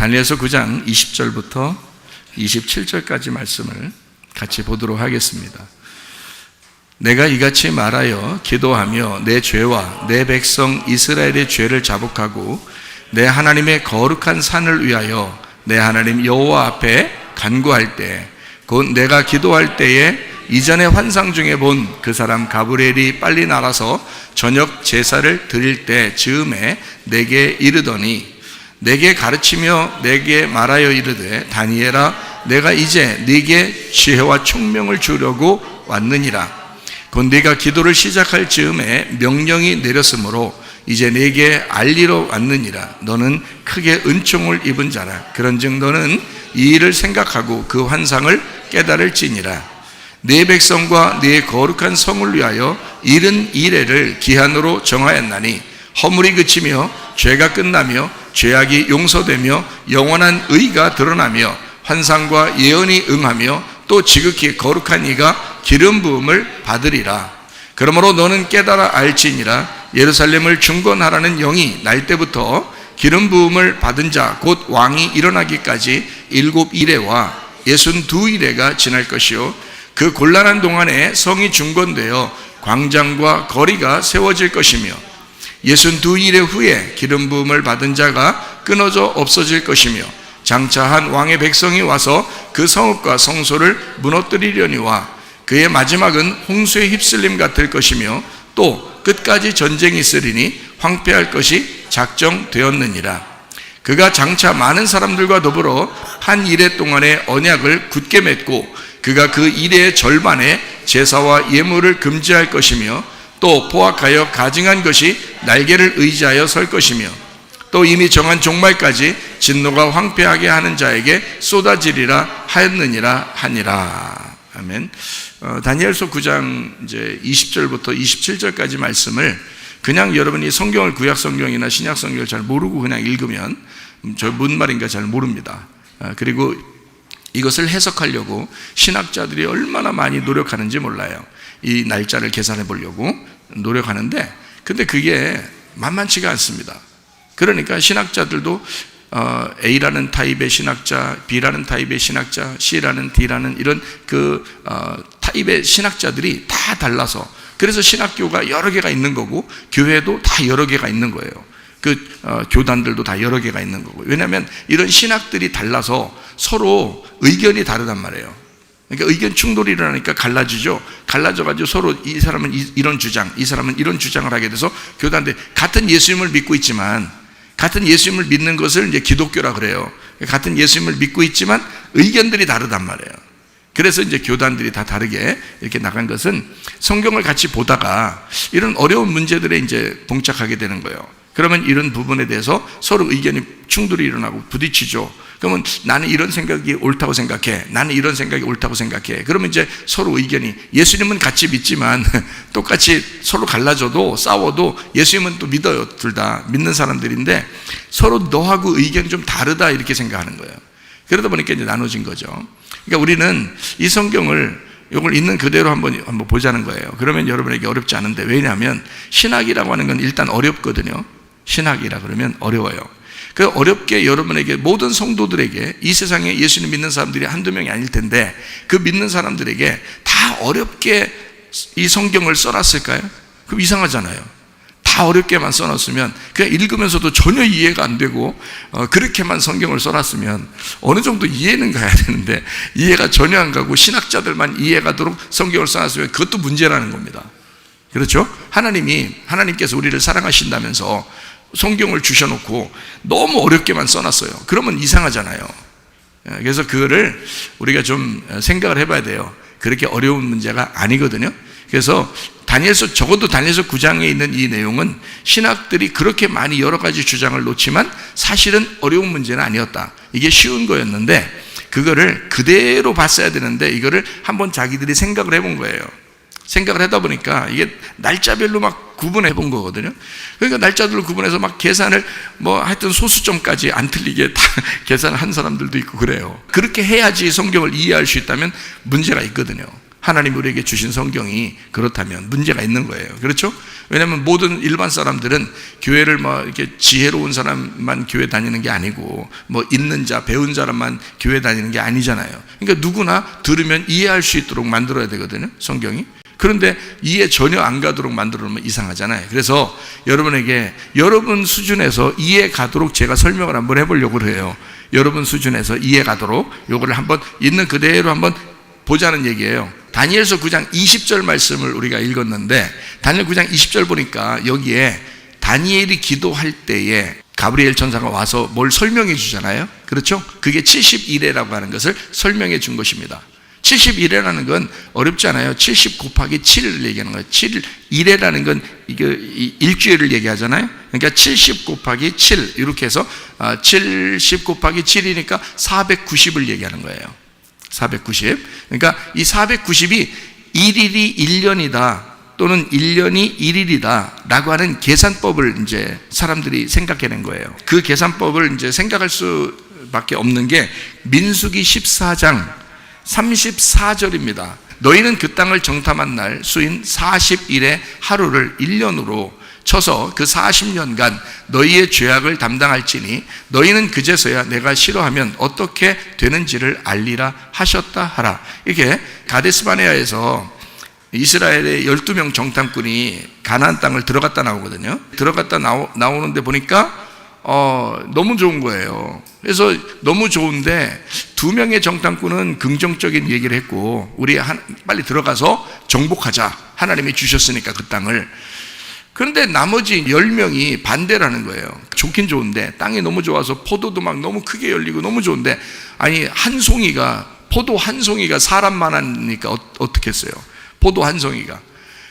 다니엘서 9장 20절부터 27절까지 말씀을 같이 보도록 하겠습니다. 내가 이같이 말하여 기도하며 내 죄와 내 백성 이스라엘의 죄를 자복하고 내 하나님의 거룩한 산을 위하여 내 하나님 여호와 앞에 간구할 때, 곧 내가 기도할 때에 이전에 환상 중에 본 그 사람 가브리엘이 빨리 나가서 저녁 제사를 드릴 때 즈음에 내게 이르더니, 내게 가르치며 내게 말하여 이르되 다니엘아, 내가 이제 네게 지혜와 총명을 주려고 왔느니라. 곧 네가 기도를 시작할 즈음에 명령이 내렸으므로 이제 네게 알리러 왔느니라. 너는 크게 은총을 입은 자라. 그런즉 너는 이 일을 생각하고 그 환상을 깨달을지니라. 네 백성과 네 거룩한 성을 위하여 70일을 기한으로 정하였나니 허물이 그치며 죄가 끝나며 죄악이 용서되며 영원한 의가 드러나며 환상과 예언이 응하며 또 지극히 거룩한 이가 기름 부음을 받으리라. 그러므로 너는 깨달아 알지니라. 예루살렘을 중건하라는 영이 날 때부터 기름 부음을 받은 자 곧 왕이 일어나기까지 7이레와 62이레가 지날 것이요, 그 곤란한 동안에 성이 중건되어 광장과 거리가 세워질 것이며 62일의 후에 기름 부음을 받은 자가 끊어져 없어질 것이며 장차 한 왕의 백성이 와서 그 성읍과 성소를 무너뜨리려니와 그의 마지막은 홍수의 휩쓸림 같을 것이며 또 끝까지 전쟁이 있으리니 황폐할 것이 작정되었느니라. 그가 장차 많은 사람들과 더불어 한 이레 동안의 언약을 굳게 맺고 그가 그 이레의 절반에 제사와 예물을 금지할 것이며 또 포악하여 가증한 것이 날개를 의지하여 설 것이며 또 이미 정한 종말까지 진노가 황폐하게 하는 자에게 쏟아지리라 하였느니라 하니라. 아멘. 다니엘서 9장 이제 20절부터 27절까지 말씀을 그냥 여러분이 성경을 구약 성경이나 신약 성경을 잘 모르고 그냥 읽으면 저 뭔 말인가 잘 모릅니다. 그리고 이것을 해석하려고 신학자들이 얼마나 많이 노력하는지 몰라요. 이 날짜를 계산해 보려고 노력하는데 근데 그게 만만치가 않습니다. 그러니까 신학자들도 A라는 타입의 신학자, B라는 타입의 신학자, C라는 D라는 이런 타입의 신학자들이 다 달라서, 그래서 신학교가 여러 개가 있는 거고 교회도 다 여러 개가 있는 거예요. 교단들도 다 여러 개가 있는 거고. 왜냐하면 이런 신학들이 달라서 서로 의견이 다르단 말이에요. 그러니까 의견 충돌이 일어나니까 갈라지죠. 갈라져가지고 서로 이 사람은 이런 주장, 이 사람은 이런 주장을 하게 돼서 교단들 같은 예수님을 믿고 있지만, 같은 예수님을 믿는 것을 이제 기독교라 그래요. 같은 예수님을 믿고 있지만 의견들이 다르단 말이에요. 그래서 이제 교단들이 다 다르게 이렇게 나간 것은 성경을 같이 보다가 이런 어려운 문제들에 이제 봉착하게 되는 거예요. 그러면 이런 부분에 대해서 서로 의견이 충돌이 일어나고 부딪히죠. 그러면 나는 이런 생각이 옳다고 생각해, 나는 이런 생각이 옳다고 생각해. 그러면 이제 서로 의견이, 예수님은 같이 믿지만 똑같이 서로 갈라져도 싸워도 예수님은 또 믿어요. 둘 다 믿는 사람들인데 서로 너하고 의견이 좀 다르다 이렇게 생각하는 거예요. 그러다 보니까 이제 나눠진 거죠. 그러니까 우리는 이 성경을 이걸 있는 그대로 한번 보자는 거예요. 그러면 여러분에게 어렵지 않은데, 왜냐하면 신학이라고 하는 건 일단 어렵거든요. 신학이라 그러면 어려워요. 그 어렵게 여러분에게, 모든 성도들에게, 이 세상에 예수님 믿는 사람들이 한두 명이 아닐 텐데 그 믿는 사람들에게 다 어렵게 이 성경을 써놨을까요? 그럼 이상하잖아요. 다 어렵게만 써놨으면, 그냥 읽으면서도 전혀 이해가 안 되고 그렇게만 성경을 써놨으면 어느 정도 이해는 가야 되는데 이해가 전혀 안 가고 신학자들만 이해가도록 성경을 써놨으면 그것도 문제라는 겁니다. 그렇죠? 하나님께서 우리를 사랑하신다면서 성경을 주셔놓고 너무 어렵게만 써놨어요. 그러면 이상하잖아요. 그래서 그거를 우리가 좀 생각을 해봐야 돼요. 그렇게 어려운 문제가 아니거든요. 그래서 적어도 다니엘서 9장에 있는 이 내용은 신학들이 그렇게 많이 여러 가지 주장을 놓지만 사실은 어려운 문제는 아니었다. 이게 쉬운 거였는데 그거를 그대로 봤어야 되는데 이거를 한번 자기들이 생각을 해본 거예요. 생각을 하다 보니까 이게 날짜별로 막 구분해 본 거거든요. 그러니까 날짜별로 구분해서 막 계산을 하여튼 소수점까지 안 틀리게 다 계산을 한 사람들도 있고 그래요. 그렇게 해야지 성경을 이해할 수 있다면 문제가 있거든요. 하나님 우리에게 주신 성경이 그렇다면 문제가 있는 거예요. 그렇죠? 왜냐하면 모든 일반 사람들은 교회를 뭐 이렇게 지혜로운 사람만 교회 다니는 게 아니고 뭐 있는 자, 배운 사람만 교회 다니는 게 아니잖아요. 그러니까 누구나 들으면 이해할 수 있도록 만들어야 되거든요, 성경이. 그런데 이해 전혀 안 가도록 만들어 놓으면 이상하잖아요. 그래서 여러분에게 여러분 수준에서 이해 가도록 제가 설명을 한번 해보려고 해요. 여러분 수준에서 이해 가도록 요거를 한번 있는 그대로 한번 보자는 얘기예요. 다니엘서 9장 20절 말씀을 우리가 읽었는데, 다니엘 9장 20절 보니까 여기에 다니엘이 기도할 때에 가브리엘 천사가 와서 뭘 설명해 주잖아요. 그렇죠? 그게 71회라고 하는 것을 설명해 준 것입니다. 71회라는 건 어렵지 않아요. 70 곱하기 7을 얘기하는 거예요. 1회라는 건 이게 일주일을 얘기하잖아요. 그러니까 70 곱하기 7 이렇게 해서 70 곱하기 7이니까 490을 얘기하는 거예요. 490. 그러니까 이 490이 1일이 1년이다 또는 1년이 1일이다 라고 하는 계산법을 이제 사람들이 생각해낸 거예요. 그 계산법을 이제 생각할 수밖에 없는 게 민수기 14장 34절입니다. 너희는 그 땅을 정탐한 날 수인 40일의 하루를 1년으로 쳐서 그 40년간 너희의 죄악을 담당할지니 너희는 그제서야 내가 싫어하면 어떻게 되는지를 알리라 하셨다 하라. 이게 가데스바네아에서 이스라엘의 12명 정탐꾼이 가나안 땅을 들어갔다 나오거든요. 들어갔다 나오는데 보니까 너무 좋은 거예요. 그래서 너무 좋은데 2명의 정탐꾼은 긍정적인 얘기를 했고, 우리 빨리 들어가서 정복하자, 하나님이 주셨으니까 그 땅을. 그런데 나머지 10명이 반대를 하는 거예요. 좋긴 좋은데 땅이 너무 좋아서 포도도 막 너무 크게 열리고 너무 좋은데, 아니 포도 한 송이가 사람만하니까 어떻게 했어요? 포도 한 송이가.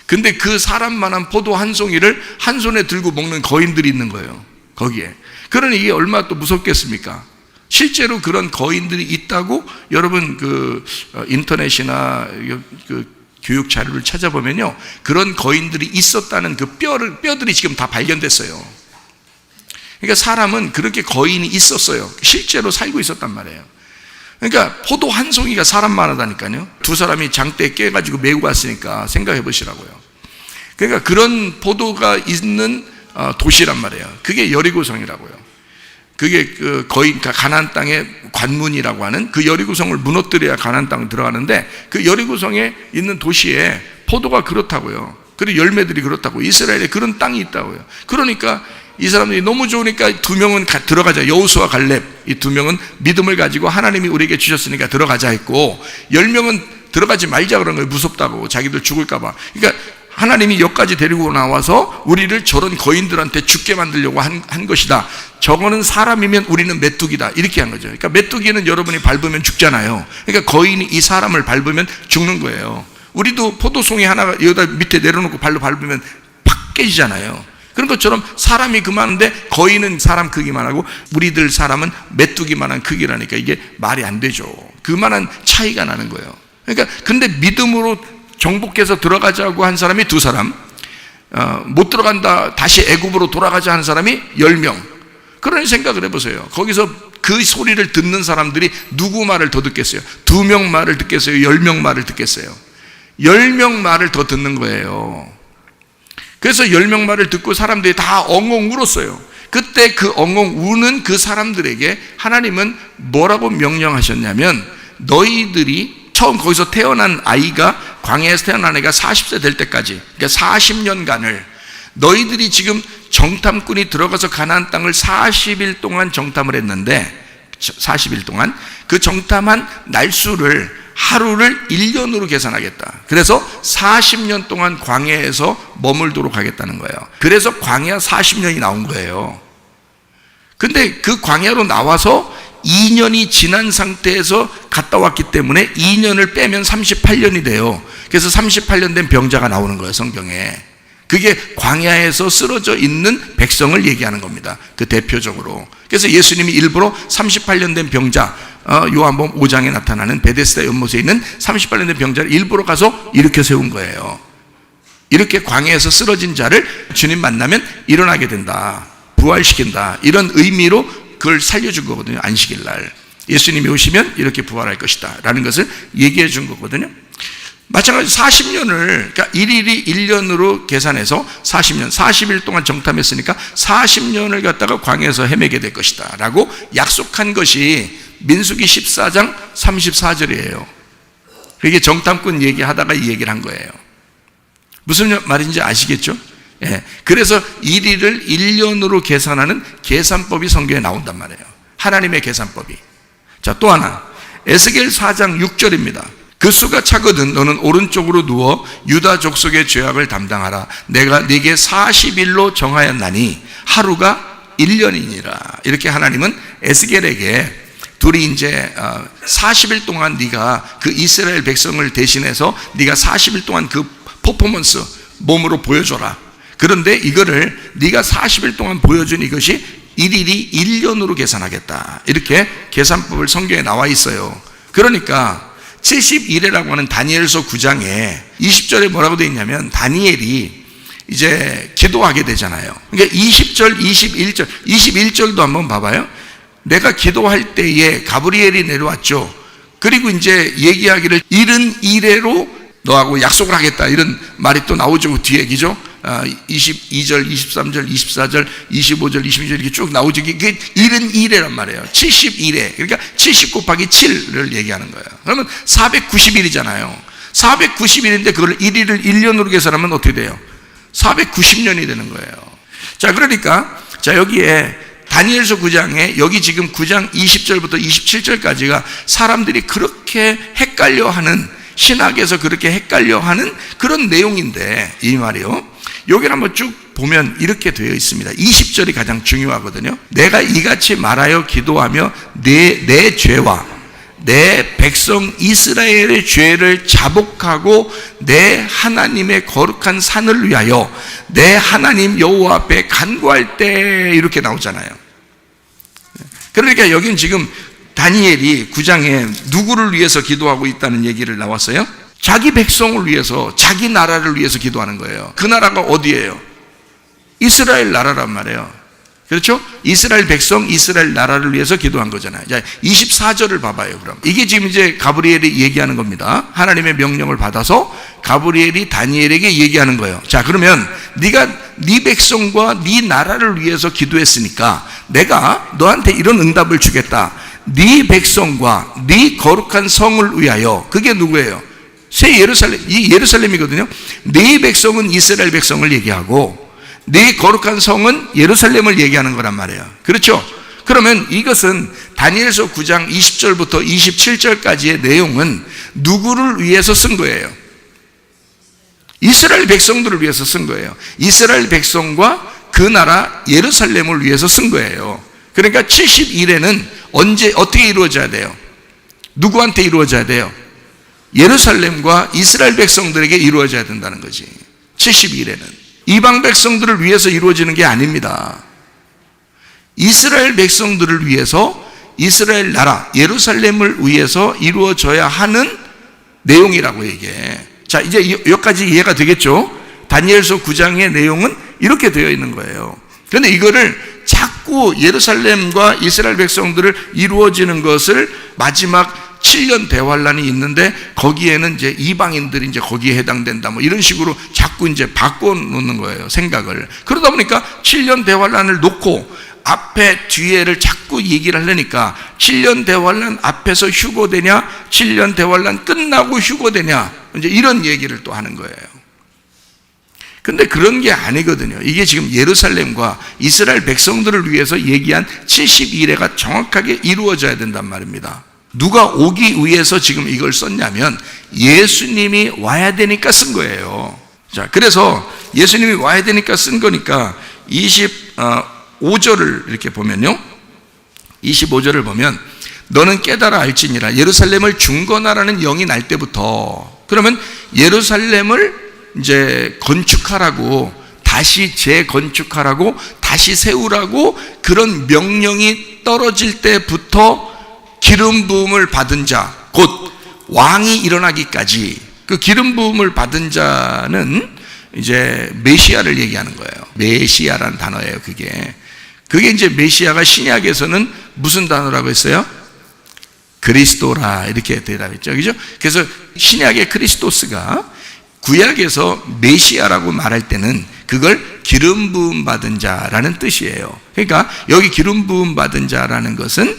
근데 그 사람만한 포도 한 송이를 한 손에 들고 먹는 거인들이 있는 거예요, 거기에. 그러니 이게 얼마나 또 무섭겠습니까? 실제로 그런 거인들이 있다고 여러분 인터넷이나 교육 자료를 찾아보면요, 그런 거인들이 있었다는 그 뼈들이 지금 다 발견됐어요. 그러니까 사람은 그렇게 거인이 있었어요. 실제로 살고 있었단 말이에요. 그러니까 포도 한 송이가 사람만 하다니까요. 2사람이 장대에 깨가지고 메고 갔으니까 생각해 보시라고요. 그러니까 그런 포도가 있는 도시란 말이에요. 그게 여리고성이라고요. 그게 가나안 땅의 관문이라고 하는 그 여리고성을 무너뜨려야 가나안 땅에 들어가는데, 그 여리고성에 있는 도시에 포도가 그렇다고요. 그리고 열매들이 그렇다고, 이스라엘에 그런 땅이 있다고요. 그러니까 이 사람들이 너무 좋으니까 2명은 들어가자, 여호수아 갈렙, 이 2명은 믿음을 가지고 하나님이 우리에게 주셨으니까 들어가자 했고, 10명은 들어가지 말자 그런 거예요. 무섭다고, 자기들 죽을까 봐. 그러니까 하나님이 여기까지 데리고 나와서 우리를 저런 거인들한테 죽게 만들려고 한 것이다. 저거는 사람이면 우리는 메뚜기다, 이렇게 한 거죠. 그러니까 메뚜기는 여러분이 밟으면 죽잖아요. 그러니까 거인이 이 사람을 밟으면 죽는 거예요. 우리도 포도송이 하나가 여기다 밑에 내려놓고 발로 밟으면 팍 깨지잖아요. 그런 것처럼 사람이 그만한데 거인은 사람 크기만 하고 우리들 사람은 메뚜기만한 크기라니까 이게 말이 안 되죠. 그만한 차이가 나는 거예요. 그러니까 근데 믿음으로 정복해서 들어가자고 한 사람이 2사람, 못 들어간다, 다시 애굽으로 돌아가자 하는 사람이 10명. 그러니 생각을 해보세요. 거기서 그 소리를 듣는 사람들이 누구 말을 더 듣겠어요? 2명 말을 듣겠어요? 10명 말을 듣겠어요? 10명 말을 더 듣는 거예요. 그래서 10명 말을 듣고 사람들이 다 엉엉 울었어요. 그때 그 엉엉 우는 그 사람들에게 하나님은 뭐라고 명령하셨냐면, 너희들이 처음 거기서 태어난 아이가, 광야에서 태어난 아이가 40세 될 때까지, 그러니까 40년간을 너희들이 지금 정탐꾼이 들어가서 가나안 땅을 40일 동안 정탐을 했는데, 40일 동안 그 정탐한 날수를 하루를 1년으로 계산하겠다. 그래서 40년 동안 광야에서 머물도록 하겠다는 거예요. 그래서 광야 40년이 나온 거예요. 근데 그 광야로 나와서 2년이 지난 상태에서 갔다 왔기 때문에 2년을 빼면 38년이 돼요. 그래서 38년 된 병자가 나오는 거예요, 성경에. 그게 광야에서 쓰러져 있는 백성을 얘기하는 겁니다, 그 대표적으로. 그래서 예수님이 일부러 38년 된 병자, 요한복음 5장에 나타나는 베데스다 연못에 있는 38년 된 병자를 일부러 가서 일으켜 세운 거예요. 이렇게 광야에서 쓰러진 자를 주님 만나면 일어나게 된다, 부활시킨다, 이런 의미로 그걸 살려준 거거든요. 안식일 날 예수님이 오시면 이렇게 부활할 것이다 라는 것을 얘기해 준 거거든요. 마찬가지로 40년을, 그러니까 1일이 1년으로 계산해서 40년, 40일 동안 정탐했으니까 40년을 갖다가 광야에서 헤매게 될 것이다 라고 약속한 것이 민수기 14장 34절이에요. 그게 정탐꾼 얘기하다가 이 얘기를 한 거예요. 무슨 말인지 아시겠죠? 예. 그래서 1일을 1년으로 계산하는 계산법이 성경에 나온단 말이에요. 하나님의 계산법이. 자, 또 하나, 에스겔 4장 6절입니다. 그 수가 차거든 너는 오른쪽으로 누워 유다 족속의 죄악을 담당하라. 내가 네게 40일로 정하였나니 하루가 1년이니라. 이렇게 하나님은 에스겔에게 둘이 이제 40일 동안 네가 그 이스라엘 백성을 대신해서 네가 40일 동안 그 퍼포먼스 몸으로 보여줘라. 그런데 이거를 네가 40일 동안 보여준 이것이 1일이 1년으로 계산하겠다. 이렇게 계산법을 성경에 나와 있어요. 그러니까 70일이라고 하는 다니엘서 9장에 20절에 뭐라고 되어 있냐면 다니엘이 이제 기도하게 되잖아요. 그러니까 20절, 21절, 21절도 한번 봐봐요. 내가 기도할 때에 가브리엘이 내려왔죠. 그리고 이제 얘기하기를 71회로 너하고 약속을 하겠다 이런 말이 또 나오죠. 그 뒤에 얘기죠. 22절, 23절, 24절, 25절, 26절 이렇게 쭉 나오죠. 그게 71회란 말이에요. 71회. 그러니까 70 곱하기 7을 얘기하는 거예요. 그러면 490일이잖아요. 490일인데 그걸 1일을 1년으로 계산하면 어떻게 돼요? 490년이 되는 거예요. 자, 그러니까 자 여기에 다니엘서 9장에 여기 지금 9장 20절부터 27절까지가 사람들이 그렇게 헷갈려하는, 신학에서 그렇게 헷갈려하는 그런 내용인데 이 말이요. 여기를 한번 쭉 보면 이렇게 되어 있습니다. 20절이 가장 중요하거든요. 내가 이같이 말하여 기도하며 내 죄와 내 백성 이스라엘의 죄를 자복하고 내 하나님의 거룩한 산을 위하여 내 하나님 여호와 앞에 간구할 때 이렇게 나오잖아요. 그러니까 여기는 지금 다니엘이 9장에 누구를 위해서 기도하고 있다는 얘기를 나왔어요? 자기 백성을 위해서, 자기 나라를 위해서 기도하는 거예요. 그 나라가 어디예요? 이스라엘 나라란 말이에요. 그렇죠? 이스라엘 백성, 이스라엘 나라를 위해서 기도한 거잖아요. 자, 24절을 봐봐요, 그럼. 이게 지금 이제 가브리엘이 얘기하는 겁니다. 하나님의 명령을 받아서 가브리엘이 다니엘에게 얘기하는 거예요. 자, 그러면 네가 네 백성과 네 나라를 위해서 기도했으니까 내가 너한테 이런 응답을 주겠다. 네 백성과 네 거룩한 성을 위하여. 그게 누구예요? 새 예루살렘, 이 예루살렘이거든요. 네 백성은 이스라엘 백성을 얘기하고 네 거룩한 성은 예루살렘을 얘기하는 거란 말이에요. 그렇죠? 그러면 이것은 다니엘서 9장 20절부터 27절까지의 내용은 누구를 위해서 쓴 거예요? 이스라엘 백성들을 위해서 쓴 거예요. 이스라엘 백성과 그 나라 예루살렘을 위해서 쓴 거예요. 그러니까 70일에는 언제 어떻게 이루어져야 돼요? 누구한테 이루어져야 돼요? 예루살렘과 이스라엘 백성들에게 이루어져야 된다는 거지. 70일에는 이방 백성들을 위해서 이루어지는 게 아닙니다. 이스라엘 백성들을 위해서, 이스라엘 나라 예루살렘을 위해서 이루어져야 하는 내용이라고 얘기해. 자, 이제 여기까지 이해가 되겠죠? 다니엘서 9장의 내용은 이렇게 되어 있는 거예요. 그런데 이거를 자꾸 예루살렘과 이스라엘 백성들을 이루어지는 것을 마지막 7년 대환란이 있는데 거기에는 이제 이방인들이 이제 거기에 해당된다 뭐 이런 식으로 자꾸 이제 바꿔 놓는 거예요, 생각을. 그러다 보니까 7년 대환란을 놓고 앞에 뒤에를 자꾸 얘기를 하려니까 7년 대환란 앞에서 휴거되냐 7년 대환란 끝나고 휴거되냐 이제 이런 얘기를 또 하는 거예요. 근데 그런 게 아니거든요. 이게 지금 예루살렘과 이스라엘 백성들을 위해서 얘기한 70일회가 정확하게 이루어져야 된단 말입니다. 누가 오기 위해서 지금 이걸 썼냐면 예수님이 와야 되니까 쓴 거예요. 자, 그래서 예수님이 와야 되니까 쓴 거니까 25절을 이렇게 보면요. 25절을 보면 너는 깨달아 알지니라 예루살렘을 중건하라는 영이 날 때부터. 그러면 예루살렘을 이제 건축하라고, 다시 재건축하라고, 다시 세우라고 그런 명령이 떨어질 때부터 기름 부음을 받은 자, 곧 왕이 일어나기까지, 그 기름 부음을 받은 자는 이제 메시아를 얘기하는 거예요. 메시아라는 단어예요. 그게 이제 메시아가 신약에서는 무슨 단어라고 했어요? 그리스도라 이렇게 대답했죠. 그죠? 그래서 신약의 크리스토스가 구약에서 메시아라고 말할 때는 그걸 기름 부음 받은 자라는 뜻이에요. 그러니까 여기 기름 부음 받은 자라는 것은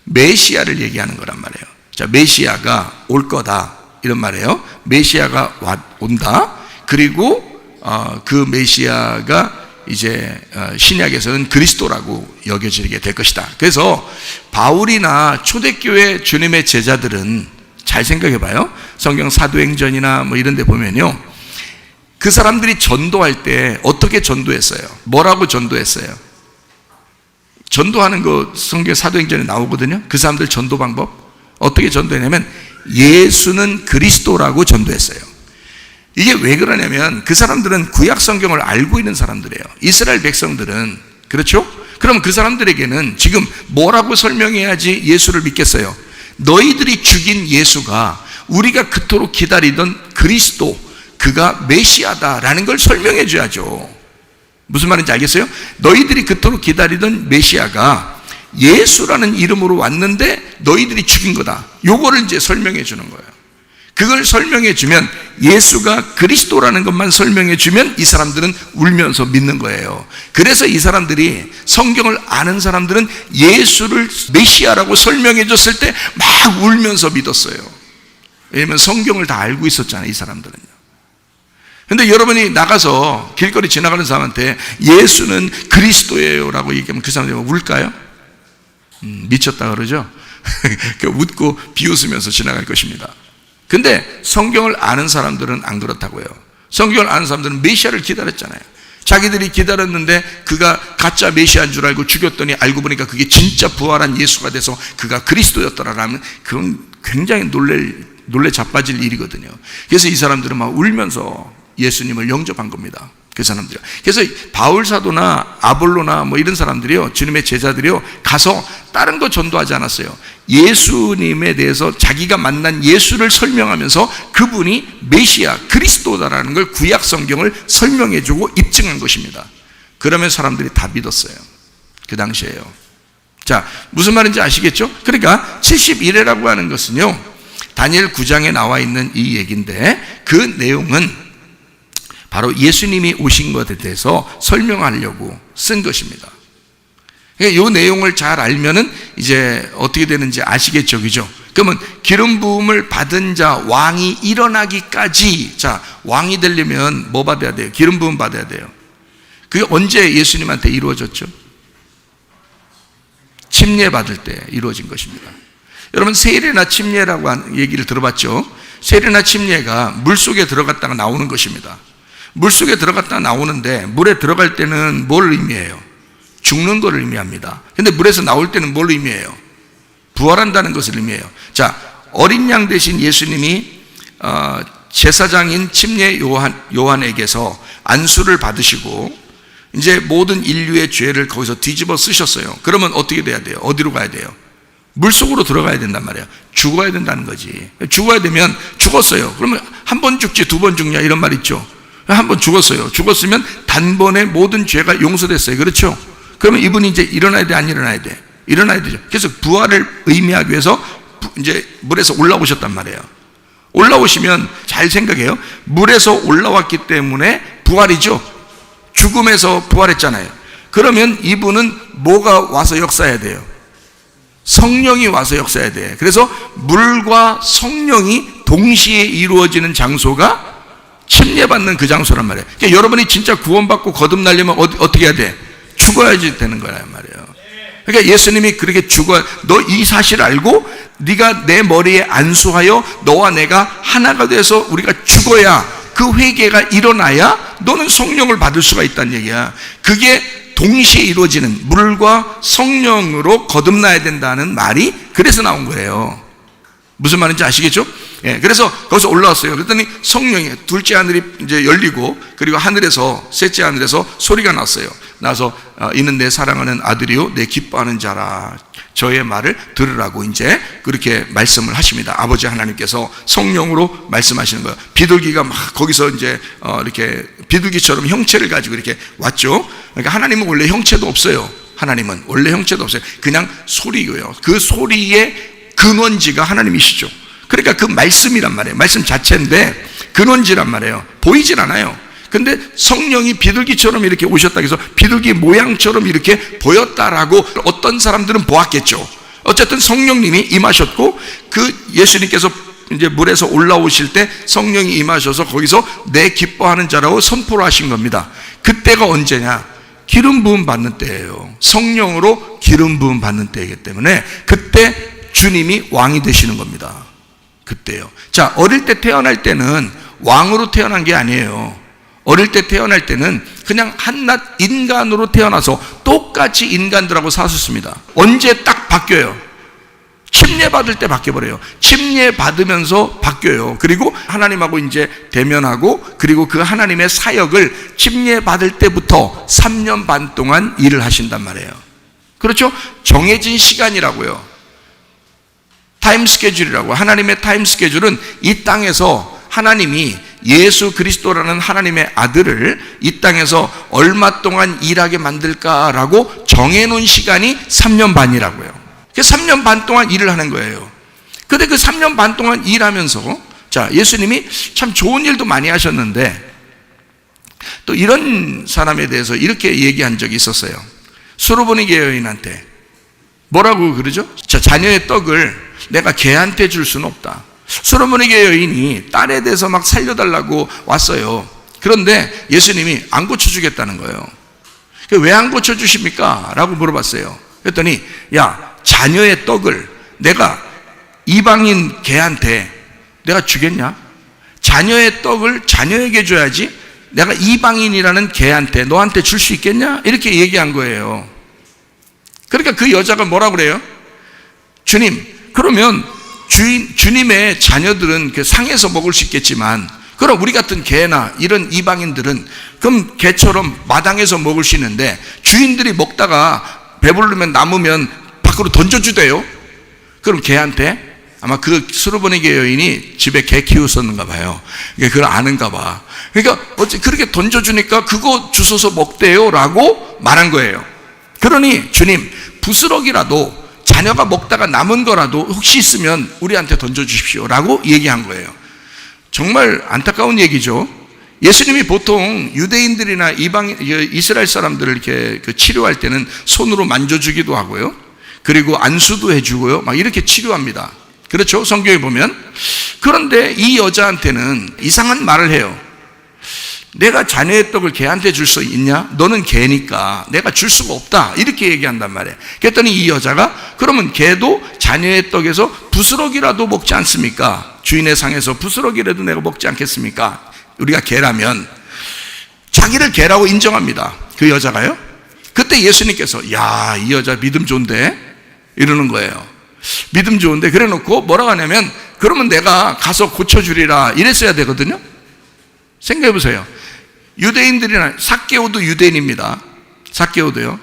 메시아를 얘기하는 거란 말이에요. 자, 메시아가 올 거다 이런 말이에요. 메시아가 온다. 그리고 그 메시아가 이제 신약에서는 그리스도라고 여겨지게 될 것이다. 그래서 바울이나 초대교회 주님의 제자들은 잘 생각해 봐요. 성경 사도행전이나 뭐 이런 데 보면요, 그 사람들이 전도할 때 어떻게 전도했어요? 뭐라고 전도했어요? 전도하는 거 성경 사도행전에 나오거든요. 그 사람들 전도 방법 어떻게 전도했냐면 예수는 그리스도라고 전도했어요. 이게 왜 그러냐면 그 사람들은 구약 성경을 알고 있는 사람들이에요. 이스라엘 백성들은. 그렇죠? 그럼 그 사람들에게는 지금 뭐라고 설명해야지 예수를 믿겠어요? 너희들이 죽인 예수가 우리가 그토록 기다리던 그리스도, 그가 메시아다라는 걸 설명해 줘야죠. 무슨 말인지 알겠어요? 너희들이 그토록 기다리던 메시아가 예수라는 이름으로 왔는데 너희들이 죽인 거다. 요거를 이제 설명해 주는 거예요. 그걸 설명해 주면, 예수가 그리스도라는 것만 설명해 주면 이 사람들은 울면서 믿는 거예요. 그래서 이 사람들이, 성경을 아는 사람들은 예수를 메시아라고 설명해 줬을 때 막 울면서 믿었어요. 왜냐면 성경을 다 알고 있었잖아요, 이 사람들은요. 근데 여러분이 나가서 길거리 지나가는 사람한테 예수는 그리스도예요 라고 얘기하면 그 사람들이 울까요? 미쳤다 그러죠? 웃고 비웃으면서 지나갈 것입니다. 근데 성경을 아는 사람들은 안 그렇다고요. 성경을 아는 사람들은 메시아를 기다렸잖아요. 자기들이 기다렸는데 그가 가짜 메시아인 줄 알고 죽였더니 알고 보니까 그게 진짜 부활한 예수가 돼서 그가 그리스도였더라라면 그건 굉장히 놀래 자빠질 일이거든요. 그래서 이 사람들은 막 울면서 예수님을 영접한 겁니다. 그 사람들이. 그래서 바울 사도나 아볼로나 뭐 이런 사람들이요, 주님의 제자들이요, 가서 다른 거 전도하지 않았어요. 예수님에 대해서 자기가 만난 예수를 설명하면서 그분이 메시아, 그리스도다라는 걸 구약 성경을 설명해주고 입증한 것입니다. 그러면 사람들이 다 믿었어요. 그 당시에요. 자, 무슨 말인지 아시겠죠? 그러니까 71회라고 하는 것은요, 다니엘 9장에 나와 있는 이 얘기인데, 그 내용은 바로 예수님이 오신 것에 대해서 설명하려고 쓴 것입니다. 이 내용을 잘 알면은 이제 어떻게 되는지 아시겠죠, 그죠? 그러면 기름 부음을 받은 자, 왕이 일어나기까지, 자, 왕이 되려면 뭐 받아야 돼요? 기름 부음 받아야 돼요. 그게 언제 예수님한테 이루어졌죠? 침례 받을 때 이루어진 것입니다. 여러분, 세례나 침례라고 하는 얘기를 들어봤죠? 세례나 침례가 물속에 들어갔다가 나오는 것입니다. 물속에 들어갔다가 나오는데, 물에 들어갈 때는 뭘 의미해요? 죽는 것을 의미합니다. 근데 물에서 나올 때는 뭘 의미해요? 부활한다는 것을 의미해요. 자, 어린 양 대신 예수님이 제사장인 침례 요한에게서 안수를 받으시고 이제 모든 인류의 죄를 거기서 뒤집어 쓰셨어요. 그러면 어떻게 돼야 돼요? 어디로 가야 돼요? 물속으로 들어가야 된단 말이에요. 죽어야 된다는 거지. 죽어야 되면 죽었어요. 그러면 한 번 죽지 두 번 죽냐 이런 말 있죠. 한 번 죽었어요. 죽었으면 단번에 모든 죄가 용서됐어요. 그렇죠? 그러면 이분이 이제 일어나야 돼, 안 일어나야 돼? 일어나야 되죠. 그래서 부활을 의미하기 위해서 이제 물에서 올라오셨단 말이에요. 올라오시면 잘 생각해요. 물에서 올라왔기 때문에 부활이죠. 죽음에서 부활했잖아요. 그러면 이분은 뭐가 와서 역사해야 돼요? 성령이 와서 역사해야 돼. 그래서 물과 성령이 동시에 이루어지는 장소가 침례받는 그 장소란 말이에요. 그러니까 여러분이 진짜 구원받고 거듭나려면 어떻게 해야 돼? 죽어야지 되는 거란 말이에요. 그러니까 예수님이 그렇게 너 이 사실 알고 네가 내 머리에 안수하여 너와 내가 하나가 돼서 우리가 죽어야, 그 회개가 일어나야 너는 성령을 받을 수가 있다는 얘기야. 그게 동시에 이루어지는, 물과 성령으로 거듭나야 된다는 말이 그래서 나온 거예요. 무슨 말인지 아시겠죠? 예, 그래서 거기서 올라왔어요. 그랬더니 성령이, 둘째 하늘이 이제 열리고, 그리고 하늘에서, 셋째 하늘에서 소리가 났어요. 나서 이는 내 사랑하는 아들이요 내 기뻐하는 자라, 저의 말을 들으라고 이제 그렇게 말씀을 하십니다. 아버지 하나님께서 성령으로 말씀하시는 거예요. 비둘기가 막 거기서 이제 이렇게 비둘기처럼 형체를 가지고 이렇게 왔죠. 그러니까 하나님은 원래 형체도 없어요. 하나님은 원래 형체도 없어요. 그냥 소리고요. 그 소리에 근원지가 하나님이시죠. 그러니까 그 말씀이란 말이에요. 말씀 자체인데 근원지란 말이에요. 보이질 않아요. 근데 성령이 비둘기처럼 이렇게 오셨다 해서 비둘기 모양처럼 이렇게 보였다라고 어떤 사람들은 보았겠죠. 어쨌든 성령님이 임하셨고, 그 예수님께서 이제 물에서 올라오실 때 성령이 임하셔서 거기서 내 기뻐하는 자라고 선포를 하신 겁니다. 그때가 언제냐? 기름 부음 받는 때예요. 성령으로 기름 부음 받는 때이기 때문에 그때 주님이 왕이 되시는 겁니다. 그때요. 자, 어릴 때 태어날 때는 왕으로 태어난 게 아니에요. 어릴 때 태어날 때는 그냥 한낱 인간으로 태어나서 똑같이 인간들하고 사셨습니다. 언제 딱 바뀌어요? 침례 받을 때 바뀌어버려요. 침례 받으면서 바뀌어요. 그리고 하나님하고 이제 대면하고, 그리고 그 하나님의 사역을 침례 받을 때부터 3년 반 동안 일을 하신단 말이에요. 그렇죠? 정해진 시간이라고요. 타임 스케줄이라고. 하나님의 타임 스케줄은 이 땅에서 하나님이 예수 그리스도라는 하나님의 아들을 이 땅에서 얼마 동안 일하게 만들까라고 정해놓은 시간이 3년 반이라고요. 3년 반 동안 일을 하는 거예요. 그런데 그 3년 반 동안 일하면서, 자, 예수님이 참 좋은 일도 많이 하셨는데 또 이런 사람에 대해서 이렇게 얘기한 적이 있었어요. 수르보니게 여인한테 뭐라고 그러죠? 자, 자녀의 떡을 내가 개한테 줄 수는 없다. 수르보니게 여인이 딸에 대해서 막 살려달라고 왔어요. 그런데 예수님이 안 고쳐주겠다는 거예요. 왜 안 고쳐주십니까? 라고 물어봤어요. 그랬더니, 야, 자녀의 떡을 내가 이방인 개한테 내가 주겠냐? 자녀의 떡을 자녀에게 줘야지 내가 이방인이라는 개한테 너한테 줄 수 있겠냐? 이렇게 얘기한 거예요. 그러니까 그 여자가 뭐라고 그래요? 주님, 그러면 주님의 자녀들은 그 상에서 먹을 수 있겠지만, 그럼 우리 같은 개나 이런 이방인들은 그럼 개처럼 마당에서 먹을 수 있는데 주인들이 먹다가 배부르면 남으면 밖으로 던져주대요. 그럼 개한테, 아마 그 수르보니게 여인이 집에 개 키웠었는가 봐요. 그걸 아는가 봐. 그러니까 어째 그렇게 던져주니까 그거 주워서 먹대요 라고 말한 거예요. 그러니 주님, 부스럭이라도 자녀가 먹다가 남은 거라도 혹시 있으면 우리한테 던져주십시오 라고 얘기한 거예요. 정말 안타까운 얘기죠. 예수님이 보통 유대인들이나 이스라엘 사람들을 이렇게 치료할 때는 손으로 만져주기도 하고요, 그리고 안수도 해주고요, 막 이렇게 치료합니다. 그렇죠? 성경에 보면. 그런데 이 여자한테는 이상한 말을 해요. 내가 자녀의 떡을 개한테 줄 수 있냐? 너는 개니까 내가 줄 수가 없다. 이렇게 얘기한단 말이에요. 그랬더니 이 여자가, 그러면 개도 자녀의 떡에서 부스럭이라도 먹지 않습니까? 주인의 상에서 부스럭이라도 내가 먹지 않겠습니까? 우리가 개라면. 자기를 개라고 인정합니다. 그 여자가요. 그때 예수님께서, 야, 이 여자 믿음 좋은데? 이러는 거예요. 믿음 좋은데? 그래 놓고 뭐라고 하냐면, 그러면 내가 가서 고쳐주리라 이랬어야 되거든요. 생각해 보세요. 유대인들이나, 삭개오도 유대인입니다. 삭개오도요.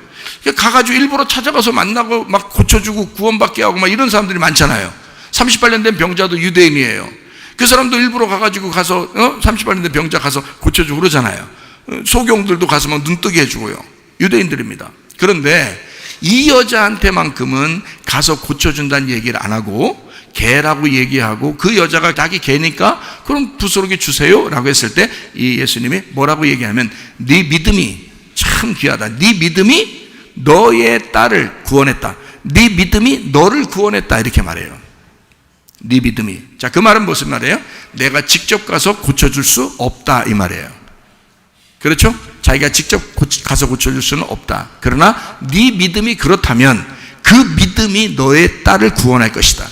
가가지고 일부러 찾아가서 만나고 막 고쳐주고 구원받게 하고 막 이런 사람들이 많잖아요. 38년 된 병자도 유대인이에요. 그 사람도 일부러 가가지고 가서 38년 된 병자 가서 고쳐주고 그러잖아요. 소경들도 가서 막 눈뜨게 해주고요. 유대인들입니다. 그런데 이 여자한테만큼은 가서 고쳐준다는 얘기를 안 하고 개라고 얘기하고, 그 여자가 자기 개니까 그럼 부스러기 주세요 라고 했을 때 이 예수님이 뭐라고 얘기하면, 네 믿음이 참 귀하다. 네 믿음이 너의 딸을 구원했다. 네 믿음이 너를 구원했다. 이렇게 말해요. 네 믿음이. 자, 그 말은 무슨 말이에요? 내가 직접 가서 고쳐줄 수 없다 이 말이에요. 그렇죠? 자기가 직접 가서 고쳐줄 수는 없다. 그러나 네 믿음이 그렇다면 그 믿음이 너의 딸을 구원할 것이다.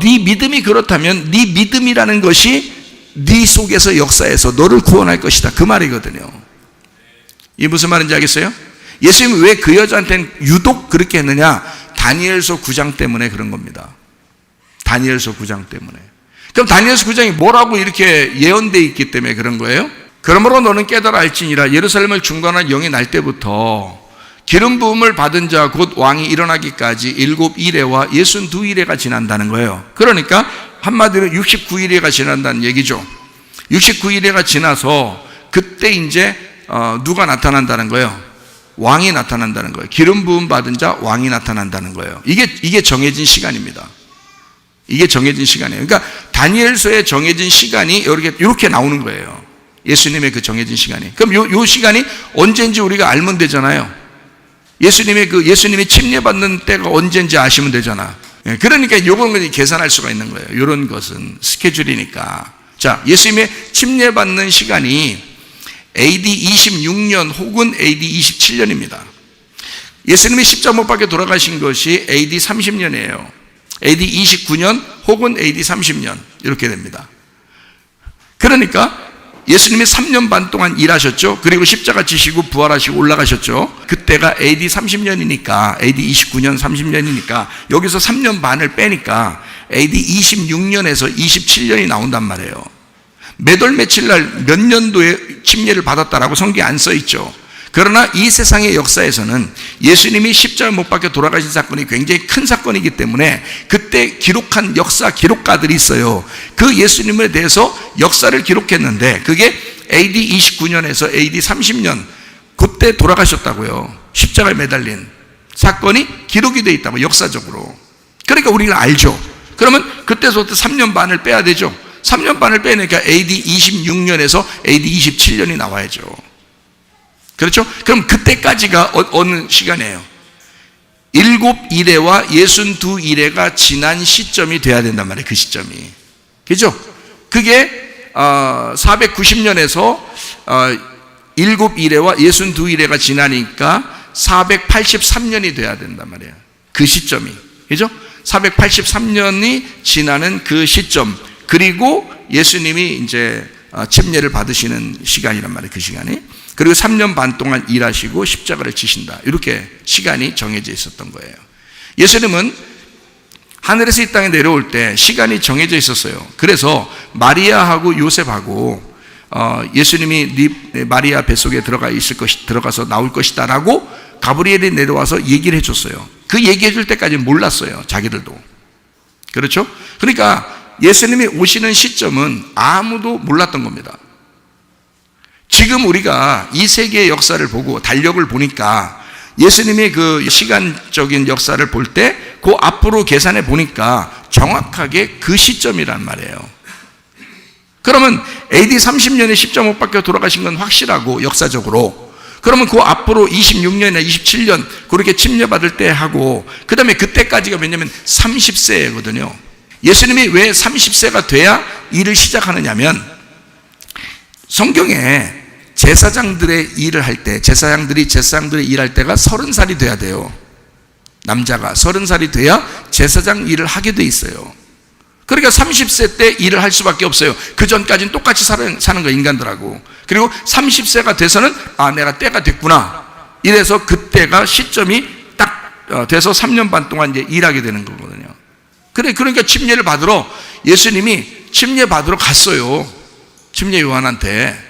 네 믿음이 그렇다면 네 믿음이라는 것이 네 속에서 역사해서 너를 구원할 것이다. 그 말이거든요. 이게 무슨 말인지 알겠어요? 예수님이 왜 그 여자한테는 유독 그렇게 했느냐? 다니엘서 9장 때문에 그런 겁니다. 다니엘서 9장 때문에. 그럼 다니엘서 9장이 뭐라고 이렇게 예언되어 있기 때문에 그런 거예요? 그러므로 너는 깨달아 알지니라. 예루살렘을 중건할 영이 날 때부터 기름 부음을 받은 자 곧 왕이 일어나기까지 7일에와 62일에가 지난다는 거예요. 그러니까 한마디로 69일에가 지난다는 얘기죠. 69일에가 지나서 그때 이제 누가 나타난다는 거예요? 왕이 나타난다는 거예요. 기름 부음 받은 자 왕이 나타난다는 거예요. 이게 정해진 시간입니다. 이게 정해진 시간이에요. 그러니까 다니엘서에 정해진 시간이 이렇게 나오는 거예요. 예수님의 그 정해진 시간이. 그럼 요 시간이 언제인지 우리가 알면 되잖아요. 예수님이 침례받는 때가 언제인지 아시면 되잖아. 그러니까 요건 계산할 수가 있는 거예요. 이런 것은 스케줄이니까. 자, 예수님의 침례받는 시간이 AD 26년 혹은 AD 27년입니다. 예수님이 십자가 못 박혀 돌아가신 것이 AD 30년이에요. AD 29년 혹은 AD 30년 이렇게 됩니다. 그러니까 예수님이 3년 반 동안 일하셨죠. 그리고 십자가 지시고 부활하시고 올라가셨죠. 그때가 AD 30년이니까 AD 29년 30년이니까 여기서 3년 반을 빼니까 AD 26년에서 27년이 나온단 말이에요. 몇 월 며칠 날 몇 년도에 침례를 받았다라고 성경에 안 써있죠. 그러나 이 세상의 역사에서는 예수님이 십자가 못 박혀 돌아가신 사건이 굉장히 큰 사건이기 때문에 그때 기록한 역사 기록가들이 있어요. 그 예수님에 대해서 역사를 기록했는데 그게 AD 29년에서 AD 30년 그때 돌아가셨다고요. 십자가에 매달린 사건이 기록이 되어 있다고 역사적으로. 그러니까 우리가 알죠. 그러면 그때서부터 3년 반을 빼야 되죠. 3년 반을 빼니까 AD 26년에서 AD 27년이 나와야죠. 그렇죠? 그럼 그때까지가 어느 시간이에요? 7 이래와 62 이래가 지난 시점이 돼야 된단 말이에요. 그 시점이. 그죠? 그게 490년에서 7 이래와 62 이래가 지나니까 483년이 돼야 된단 말이에요. 그 시점이. 그죠? 483년이 지나는 그 시점. 그리고 예수님이 이제 침례를 받으시는 시간이란 말이에요. 그 시간이. 그리고 3년 반 동안 일하시고 십자가를 지신다. 이렇게 시간이 정해져 있었던 거예요. 예수님은 하늘에서 이 땅에 내려올 때 시간이 정해져 있었어요. 그래서 마리아하고 요셉하고 예수님이 네 마리아 뱃속에 들어가서 나올 것이다라고 가브리엘이 내려와서 얘기를 해줬어요. 그 얘기해 줄 때까지 몰랐어요. 자기들도. 그렇죠? 그러니까 예수님이 오시는 시점은 아무도 몰랐던 겁니다. 지금 우리가 이 세계의 역사를 보고 달력을 보니까 예수님의 그 시간적인 역사를 볼 때 그 앞으로 계산해 보니까 정확하게 그 시점이란 말이에요. 그러면 AD 30년에 십자가 못 박혀 돌아가신 건 확실하고 역사적으로. 그러면 그 앞으로 26년이나 27년 그렇게 침례받을 때 하고 그 다음에 그때까지가 왜냐면 30세거든요. 예수님이 왜 30세가 돼야 일을 시작하느냐면 성경에 제사장들의 일을 할 때 제사장들이 일할 때가 30살이 돼야 돼요. 남자가 30살이 돼야 제사장 일을 하게 돼 있어요. 그러니까 30세 때 일을 할 수밖에 없어요. 그 전까지는 똑같이 사는 거예요, 인간들하고. 그리고 30세가 돼서는 내가 때가 됐구나. 이래서 그때가 시점이 딱 돼서 3년 반 동안 이제 일하게 되는 거거든요. 그러니까 침례를 받으러 예수님이 침례 받으러 갔어요. 침례 요한한테.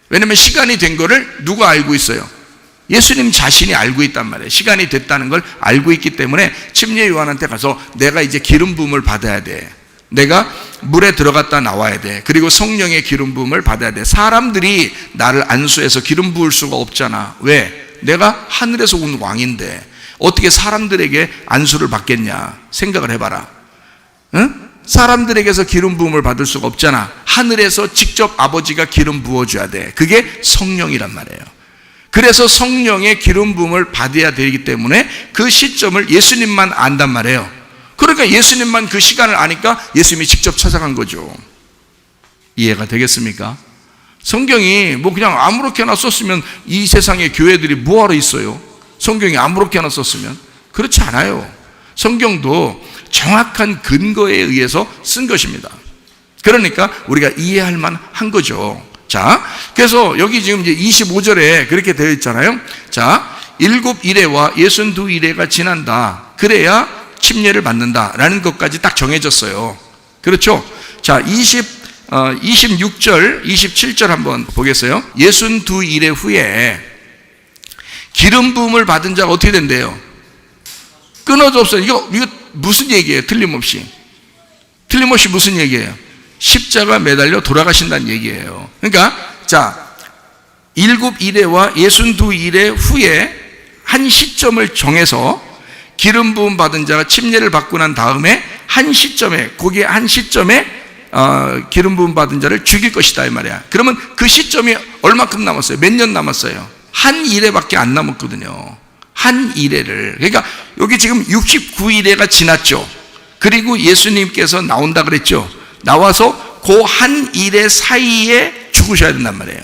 왜냐면 시간이 된 거를 누가 알고 있어요? 예수님 자신이 알고 있단 말이에요. 시간이 됐다는 걸 알고 있기 때문에 침례 요한한테 가서 내가 이제 기름 부음을 받아야 돼. 내가 물에 들어갔다 나와야 돼. 그리고 성령의 기름 부음을 받아야 돼. 사람들이 나를 안수해서 기름 부을 수가 없잖아. 왜? 내가 하늘에서 온 왕인데 어떻게 사람들에게 안수를 받겠냐 생각을 해봐라. 응? 사람들에게서 기름 부음을 받을 수가 없잖아. 하늘에서 직접 아버지가 기름 부어줘야 돼. 그게 성령이란 말이에요. 그래서 성령의 기름 부음을 받아야 되기 때문에 그 시점을 예수님만 안단 말이에요. 그러니까 예수님만 그 시간을 아니까 예수님이 직접 찾아간 거죠. 이해가 되겠습니까? 성경이 뭐 그냥 아무렇게나 썼으면 이 세상의 교회들이 뭐하러 있어요? 성경이 아무렇게나 썼으면? 그렇지 않아요. 성경도 정확한 근거에 의해서 쓴 것입니다. 그러니까 우리가 이해할 만한 거죠. 자, 그래서 여기 지금 이제 25절에 그렇게 되어 있잖아요. 자, 7 이래와 62 이래가 지난다. 그래야 침례를 받는다라는 것까지 딱 정해졌어요. 그렇죠? 자, 26절, 27절 한번 보겠어요. 62 이래 후에 기름 부음을 받은 자가 어떻게 된대요? 끊어져 없어요. 이거 무슨 얘기예요? 틀림없이 무슨 얘기예요? 십자가 매달려 돌아가신다는 얘기예요. 그러니까 자, 7 이래와 62 이래 후에 한 시점을 정해서 기름 부음 받은 자가 침례를 받고 난 다음에 한 시점에, 거기에 한 시점에 기름 부음 받은 자를 죽일 것이다 이 말이야. 그러면 그 시점이 얼마큼 남았어요? 몇 년 남았어요? 한 일회밖에 안 남았거든요. 한 일회를. 그러니까 여기 지금 69일회가 지났죠. 그리고 예수님께서 나온다 그랬죠. 나와서 그 한 일회 사이에 죽으셔야 된단 말이에요.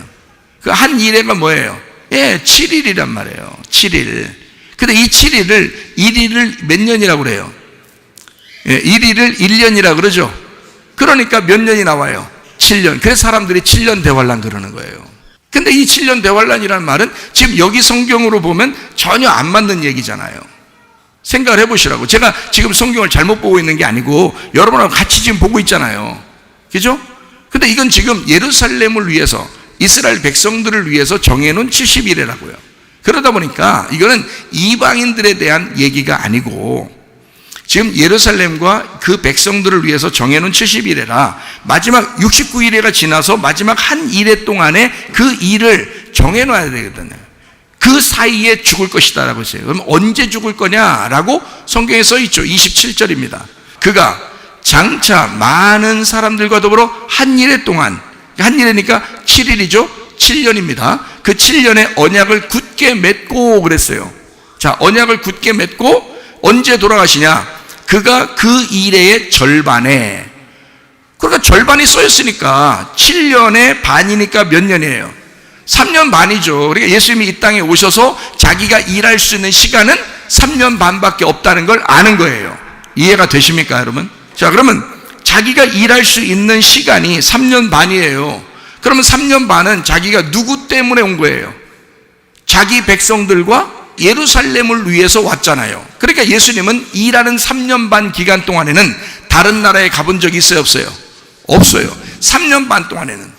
그 한 일회가 뭐예요? 예, 7일이란 말이에요. 7일. 근데 이 7일을 1일을 몇 년이라고 그래요? 예, 1일을 1년이라고 그러죠. 그러니까 몇 년이 나와요? 7년. 그래서 사람들이 7년 대환란 그러는 거예요. 근데 이 7년 대환란이라는 말은 지금 여기 성경으로 보면 전혀 안 맞는 얘기잖아요. 생각을 해보시라고. 제가 지금 성경을 잘못 보고 있는 게 아니고 여러분하고 같이 지금 보고 있잖아요. 그죠? 근데 이건 지금 예루살렘을 위해서, 이스라엘 백성들을 위해서 정해놓은 70일이라고요. 그러다 보니까 이거는 이방인들에 대한 얘기가 아니고 지금 예루살렘과 그 백성들을 위해서 정해놓은 70일이라 마지막 69일회가 지나서 마지막 한 일회 동안에 그 일을 정해놔야 되거든요. 그 사이에 죽을 것이다 라고 했어요. 그럼 언제 죽을 거냐라고 성경에 써 있죠. 27절입니다. 그가 장차 많은 사람들과 더불어 한 일회 동안, 한 일회니까 7일이죠. 7년입니다. 그 7년의 언약을 굳게 맺고 그랬어요. 자, 언약을 굳게 맺고 언제 돌아가시냐? 그가 그 일의 절반에, 그러니까 절반이 써있으니까 7년의 반이니까 몇 년이에요? 3년 반이죠. 그러니까 예수님이 이 땅에 오셔서 자기가 일할 수 있는 시간은 3년 반밖에 없다는 걸 아는 거예요. 이해가 되십니까, 여러분? 자, 그러면 자기가 일할 수 있는 시간이 3년 반이에요. 그러면 3년 반은 자기가 누구 때문에 온 거예요? 자기 백성들과 예루살렘을 위해서 왔잖아요. 그러니까 예수님은 일하는 3년 반 기간 동안에는 다른 나라에 가본 적이 있어요, 없어요? 없어요. 3년 반 동안에는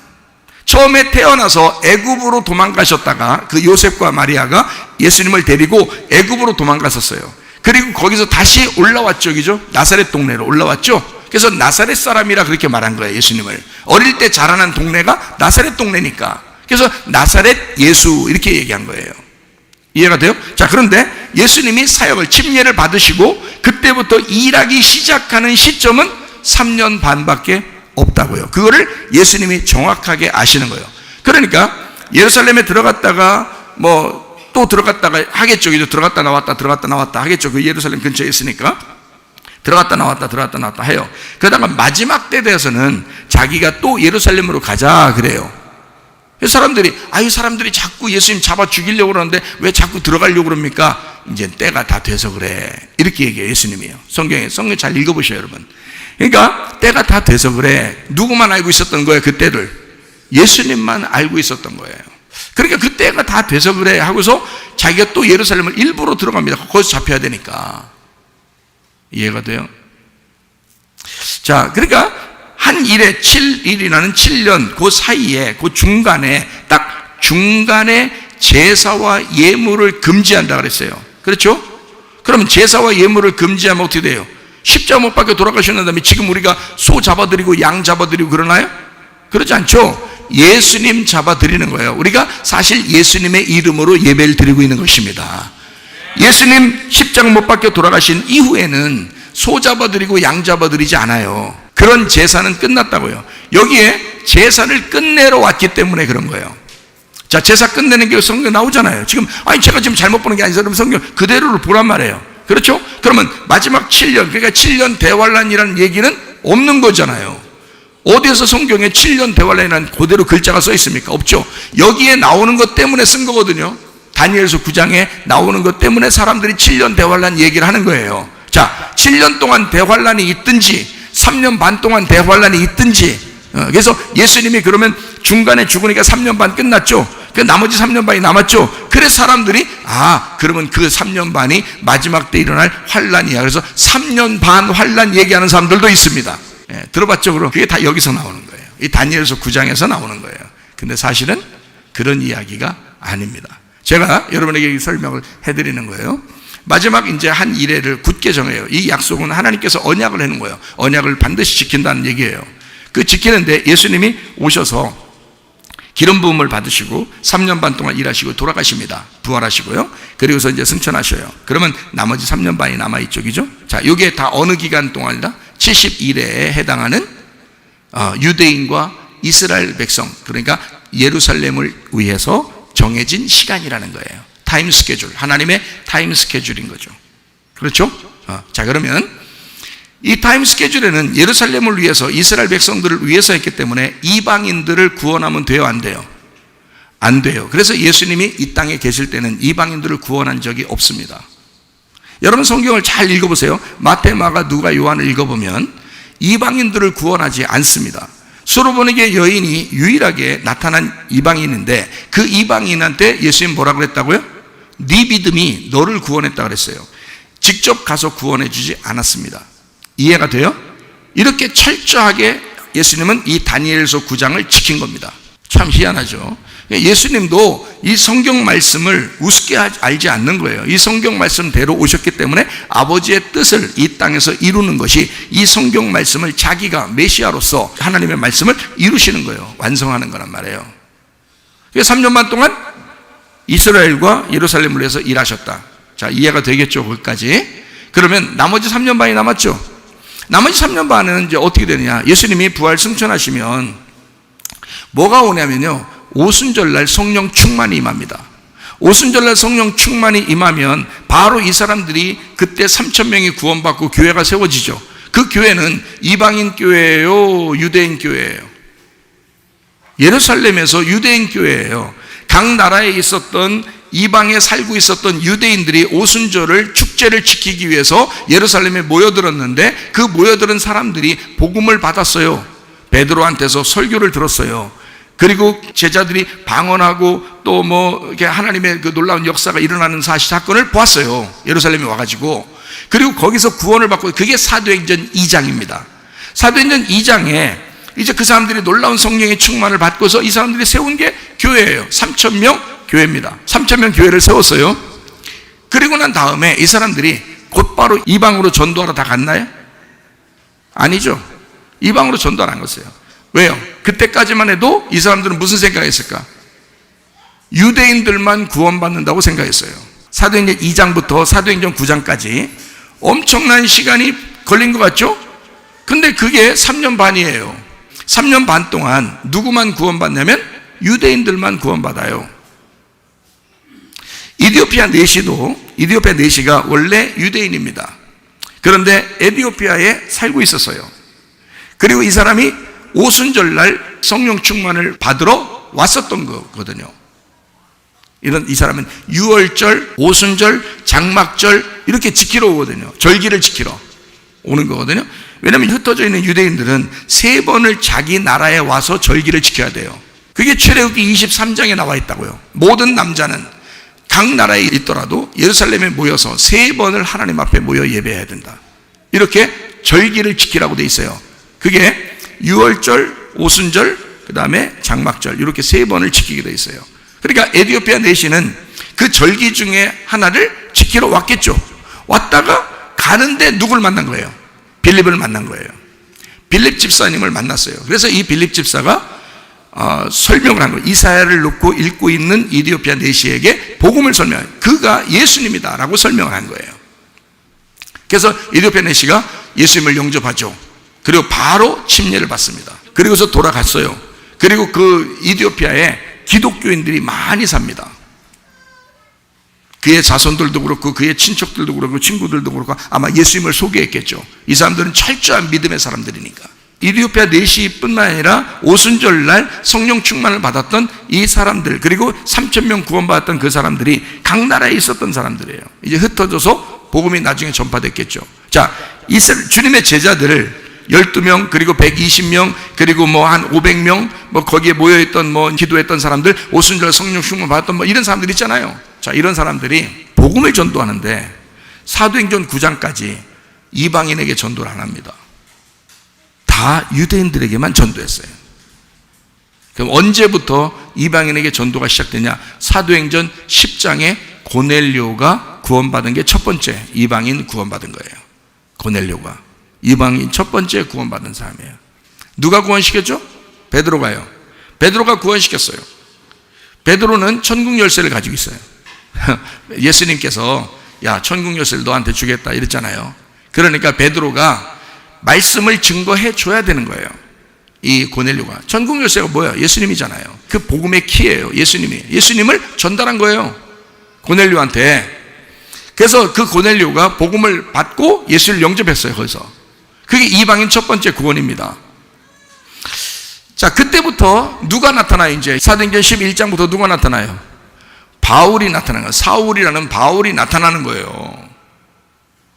처음에 태어나서 애굽으로 도망가셨다가 그 요셉과 마리아가 예수님을 데리고 애굽으로 도망갔었어요. 그리고 거기서 다시 올라왔죠, 그죠? 나사렛 동네로 올라왔죠. 그래서 나사렛 사람이라 그렇게 말한 거예요, 예수님을. 어릴 때 자라난 동네가 나사렛 동네니까. 그래서 나사렛 예수 이렇게 얘기한 거예요. 이해가 돼요? 자, 그런데 예수님이 사역을, 침례를 받으시고 그때부터 일하기 시작하는 시점은 3년 반밖에 없다고요. 그거를 예수님이 정확하게 아시는 거예요. 그러니까 예루살렘에 들어갔다가 또 들어갔다가 하겠죠. 이제 들어갔다 나왔다 하겠죠. 그 예루살렘 근처에 있으니까 들어갔다 나왔다 해요. 그러다가 마지막 때 돼서는 자기가 또 예루살렘으로 가자 그래요. 사람들이 자꾸 예수님 잡아 죽이려고 그러는데 왜 자꾸 들어가려고 그럽니까? 이제 때가 다 돼서 그래. 이렇게 얘기해요, 예수님이요. 성경 잘 읽어보셔요, 여러분. 그러니까 때가 다 돼서 그래. 누구만 알고 있었던 거예요, 그 때를? 예수님만 알고 있었던 거예요. 그러니까 그 때가 다 돼서 그래 하고서 자기가 또 예루살렘을 일부러 들어갑니다. 거기서 잡혀야 되니까. 이해가 돼요? 자, 그러니까 한 일에 7일이라는 7년 그 사이에, 그 중간에, 딱 중간에 제사와 예물을 금지한다 그랬어요. 그렇죠? 그러면 제사와 예물을 금지하면 어떻게 돼요? 십자가 못 박혀 돌아가셨는 다음에 지금 우리가 소 잡아드리고 양 잡아드리고 그러나요? 그러지 않죠? 예수님 잡아드리는 거예요. 우리가 사실 예수님의 이름으로 예배를 드리고 있는 것입니다. 예수님 십자가 못 박혀 돌아가신 이후에는 소 잡아드리고 양 잡아드리지 않아요. 그런 제사는 끝났다고요. 여기에 제사를 끝내러 왔기 때문에 그런 거예요. 자, 제사 끝내는 게 성경에 나오잖아요. 지금 제가 지금 잘못 보는 게 아니라 그럼 성경 그대로를 보란 말이에요. 그렇죠? 그러면 마지막 7년, 그러니까 7년 대환란이라는 얘기는 없는 거잖아요. 어디에서 성경에 7년 대환란이라는 그대로 글자가 써 있습니까? 없죠. 여기에 나오는 것 때문에 쓴 거거든요. 다니엘서 9장에 나오는 것 때문에 사람들이 7년 대환란 얘기를 하는 거예요. 자, 7년 동안 대환란이 있든지 3년 반 동안 대환란이 있든지, 그래서 예수님이 그러면 중간에 죽으니까 3년 반 끝났죠. 그 나머지 3년 반이 남았죠. 그래서 사람들이 그러면 그 3년 반이 마지막 때 일어날 환란이야. 그래서 3년 반 환란 얘기하는 사람들도 있습니다. 들어봤죠? 그럼 그게 다 여기서 나오는 거예요. 이 다니엘서 9장에서 나오는 거예요. 근데 사실은 그런 이야기가 아닙니다. 제가 여러분에게 설명을 해드리는 거예요. 마지막 이제 한 일회를 굳게 정해요. 이 약속은 하나님께서 언약을 해놓은 거예요. 언약을 반드시 지킨다는 얘기예요. 그 지키는데 예수님이 오셔서 기름 부음을 받으시고 3년 반 동안 일하시고 돌아가십니다. 부활하시고요. 그리고서 이제 승천하셔요. 그러면 나머지 3년 반이 남아있죠. 그죠? 자, 이게 다 어느 기간 동안이다? 70일에 해당하는 유대인과 이스라엘 백성, 그러니까 예루살렘을 위해서 정해진 시간이라는 거예요. 타임 스케줄, 하나님의 타임 스케줄인 거죠. 그렇죠? 자, 그러면 이 타임 스케줄에는 예루살렘을 위해서, 이스라엘 백성들을 위해서 했기 때문에 이방인들을 구원하면 돼요, 안 돼요? 안 돼요. 그래서 예수님이 이 땅에 계실 때는 이방인들을 구원한 적이 없습니다. 여러분 성경을 잘 읽어보세요. 마태, 마가, 누가, 요한을 읽어보면 이방인들을 구원하지 않습니다. 수로보니게 여인이 유일하게 나타난 이방인인데 그 이방인한테 예수님 뭐라고 그랬다고요? 네 믿음이 너를 구원했다 그랬어요. 직접 가서 구원해 주지 않았습니다. 이해가 돼요? 이렇게 철저하게 예수님은 이 다니엘서 9장을 지킨 겁니다. 참 희한하죠. 예수님도 이 성경 말씀을 우습게 알지 않는 거예요. 이 성경 말씀대로 오셨기 때문에 아버지의 뜻을 이 땅에서 이루는 것이 이 성경 말씀을 자기가 메시아로서 하나님의 말씀을 이루시는 거예요. 완성하는 거란 말이에요. 3년 반 동안 이스라엘과 예루살렘을 위해서 일하셨다. 자, 이해가 되겠죠? 거기까지. 그러면 나머지 3년 반이 남았죠? 나머지 3년 반은 이제 어떻게 되느냐? 예수님이 부활 승천하시면 뭐가 오냐면요, 오순절날 성령 충만이 임합니다. 오순절날 성령 충만이 임하면 바로 이 사람들이 그때 3,000명이 구원받고 교회가 세워지죠. 그 교회는 이방인 교회예요, 유대인 교회예요? 예루살렘에서 유대인 교회예요. 각 나라에 있었던 이방에 살고 있었던 유대인들이 오순절을 축제를 지키기 위해서 예루살렘에 모여들었는데 그 모여들은 사람들이 복음을 받았어요. 베드로한테서 설교를 들었어요. 그리고 제자들이 방언하고 또 뭐 이렇게 하나님의 그 놀라운 역사가 일어나는 사건을 보았어요. 예루살렘에 와가지고. 그리고 거기서 구원을 받고, 그게 사도행전 2장입니다. 사도행전 2장에 이제 그 사람들이 놀라운 성령의 충만을 받고서 이 사람들이 세운 게 교회예요. 3,000명 교회입니다. 3,000명 교회를 세웠어요. 그리고 난 다음에 이 사람들이 곧바로 이방으로 전도하러 다 갔나요? 아니죠. 이방으로 전도 안 한 거예요. 왜요? 그때까지만 해도 이 사람들은 무슨 생각했을까? 유대인들만 구원받는다고 생각했어요. 사도행전 2장부터 사도행전 9장까지 엄청난 시간이 걸린 것 같죠? 근데 그게 3년 반이에요. 3년 반 동안 누구만 구원받냐면 유대인들만 구원받아요. 이디오피아 내시가 원래 유대인입니다. 그런데 에티오피아에 살고 있었어요. 그리고 이 사람이 오순절날 성령 충만을 받으러 왔었던 거거든요. 이 사람은 유월절, 오순절, 장막절 이렇게 지키러 오거든요. 절기를 지키러 오는 거거든요. 왜냐하면 흩어져 있는 유대인들은 3번을 자기 나라에 와서 절기를 지켜야 돼요. 그게 출애굽기 23장에 나와 있다고요. 모든 남자는 각 나라에 있더라도 예루살렘에 모여서 3번을 하나님 앞에 모여 예배해야 된다. 이렇게 절기를 지키라고 돼 있어요. 그게 유월절, 오순절, 그 다음에 장막절 이렇게 3번을 지키게 돼 있어요. 그러니까 에티오피아 내시는 그 절기 중에 하나를 지키러 왔겠죠. 왔다가 가는데 누굴 만난 거예요? 빌립을 만난 거예요. 빌립 집사님을 만났어요. 그래서 이 빌립 집사가 설명을 한 거예요. 이사야를 놓고 읽고 있는 이디오피아 내시에게 복음을 설명해요. 그가 예수님이다 라고 설명을 한 거예요. 그래서 이디오피아 내시가 예수님을 영접하죠. 그리고 바로 침례를 받습니다. 그리고서 돌아갔어요. 그리고 그 이디오피아에 기독교인들이 많이 삽니다. 그의 자손들도 그렇고 그의 친척들도 그렇고 친구들도 그렇고 아마 예수님을 소개했겠죠. 이 사람들은 철저한 믿음의 사람들이니까. 이디오피아 내시뿐만 아니라 오순절날 성령 충만을 받았던 이 사람들, 그리고 3,000명 구원받았던 그 사람들이 각 나라에 있었던 사람들이에요. 이제 흩어져서 복음이 나중에 전파됐겠죠. 자, 주님의 제자들을 12명, 그리고 120명, 그리고 뭐 한 500명, 뭐 거기에 모여있던 뭐 기도했던 사람들, 오순절 성령 충만 받았던 뭐 이런 사람들 있잖아요. 자, 이런 사람들이 복음을 전도하는데 사도행전 9장까지 이방인에게 전도를 안 합니다. 다 유대인들에게만 전도했어요. 그럼 언제부터 이방인에게 전도가 시작되냐? 사도행전 10장에 고넬료가 구원받은 게 첫 번째 이방인 구원받은 거예요. 고넬료가 이방인 첫 번째 구원받은 사람이에요. 누가 구원시켰죠? 베드로가요. 베드로가 구원시켰어요. 베드로는 천국 열쇠를 가지고 있어요. 예수님께서 야, 천국 열쇠를 너한테 주겠다 이랬잖아요. 그러니까 베드로가 말씀을 증거해 줘야 되는 거예요. 이 고넬료가. 천국 열쇠가 뭐예요? 예수님이잖아요. 그 복음의 키예요. 예수님을 전달한 거예요, 고넬료한테. 그래서 그 고넬료가 복음을 받고 예수를 영접했어요. 거기서. 그게 이방인 첫 번째 구원입니다. 자, 그때부터 누가 나타나요? 이제 사도행전 11장부터 누가 나타나요? 바울이 나타나는 거예요. 사울이라는 바울이 나타나는 거예요.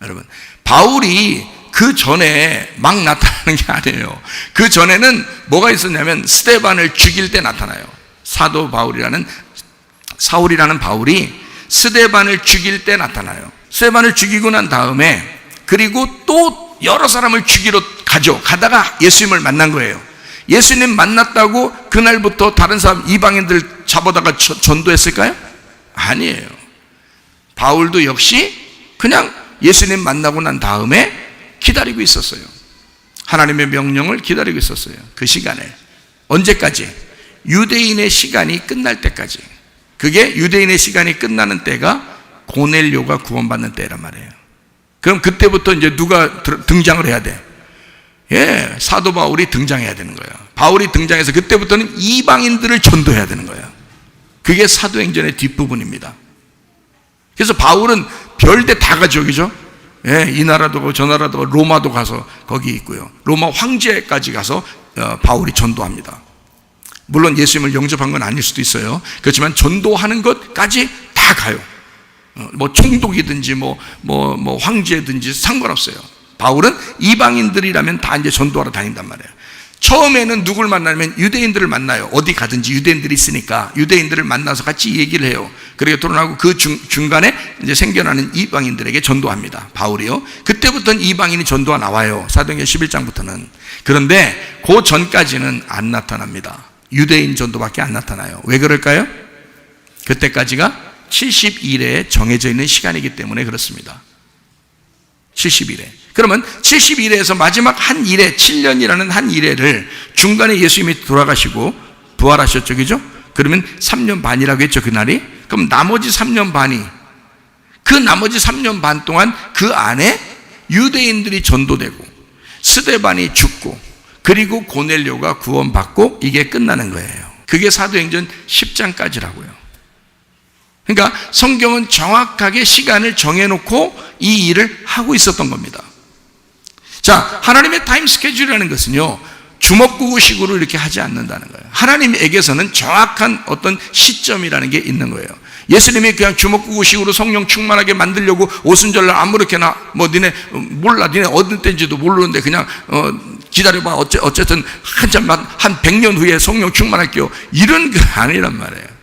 여러분, 바울이 그 전에 막 나타나는 게 아니에요. 그 전에는 뭐가 있었냐면 스데반을 죽일 때 나타나요. 사도 바울이라는, 사울이라는 바울이 스데반을 죽일 때 나타나요. 스데반을 죽이고 난 다음에 그리고 또 여러 사람을 죽이러 가다가 예수님을 만난 거예요. 예수님 만났다고 그날부터 다른 사람 이방인들 잡아다가 전도했을까요? 아니에요. 바울도 역시 그냥 예수님 만나고 난 다음에 기다리고 있었어요. 하나님의 명령을 기다리고 있었어요. 그 시간에. 언제까지? 유대인의 시간이 끝날 때까지. 그게 유대인의 시간이 끝나는 때가 고넬료가 구원받는 때란 말이에요. 그럼 그때부터 이제 누가 등장을 해야 돼? 예, 사도 바울이 등장해야 되는 거예요. 바울이 등장해서 그때부터는 이방인들을 전도해야 되는 거예요. 그게 사도행전의 뒷부분입니다. 그래서 바울은 별데 다 가죠, 그죠? 예, 이 나라도 가고 저 나라도 가고 로마도 가서 거기 있고요. 로마 황제까지 가서 바울이 전도합니다. 물론 예수님을 영접한 건 아닐 수도 있어요. 그렇지만 전도하는 것까지 다 가요. 뭐 총독이든지 뭐 황제든지 상관없어요. 바울은 이방인들이라면 다 이제 전도하러 다닌단 말이에요. 처음에는 누굴 만나면 유대인들을 만나요. 어디 가든지 유대인들이 있으니까 유대인들을 만나서 같이 얘기를 해요. 그리고 토론하고 그 중간에 이제 생겨나는 이방인들에게 전도합니다. 바울이요. 그때부터는 이방인이 전도가 나와요. 사도행전 11장부터는. 그런데 그 전까지는 안 나타납니다. 유대인 전도밖에 안 나타나요. 왜 그럴까요? 그때까지가 70일에 정해져 있는 시간이기 때문에 그렇습니다. 70일에. 그러면 70일에서 마지막 한 일에, 7년이라는 한 일회를 중간에 예수님이 돌아가시고 부활하셨죠, 그죠? 그러면 3년 반이라고 했죠, 그날이. 그럼 나머지 3년 반이, 그 나머지 3년 반 동안 그 안에 유대인들이 전도되고 스데반이 죽고 그리고 고넬료가 구원받고 이게 끝나는 거예요. 그게 사도행전 10장까지라고요. 그러니까 성경은 정확하게 시간을 정해놓고 이 일을 하고 있었던 겁니다. 자, 하나님의 타임 스케줄이라는 것은요, 주먹구구식으로 이렇게 하지 않는다는 거예요. 하나님에게서는 정확한 어떤 시점이라는 게 있는 거예요. 예수님이 그냥 주먹구구식으로 성령 충만하게 만들려고 오순절날 아무렇게나 니네 몰라, 니네 어느 때인지도 모르는데 그냥 기다려봐, 어쨌든 한 100년 후에 성령 충만할게요, 이런 게 아니란 말이에요.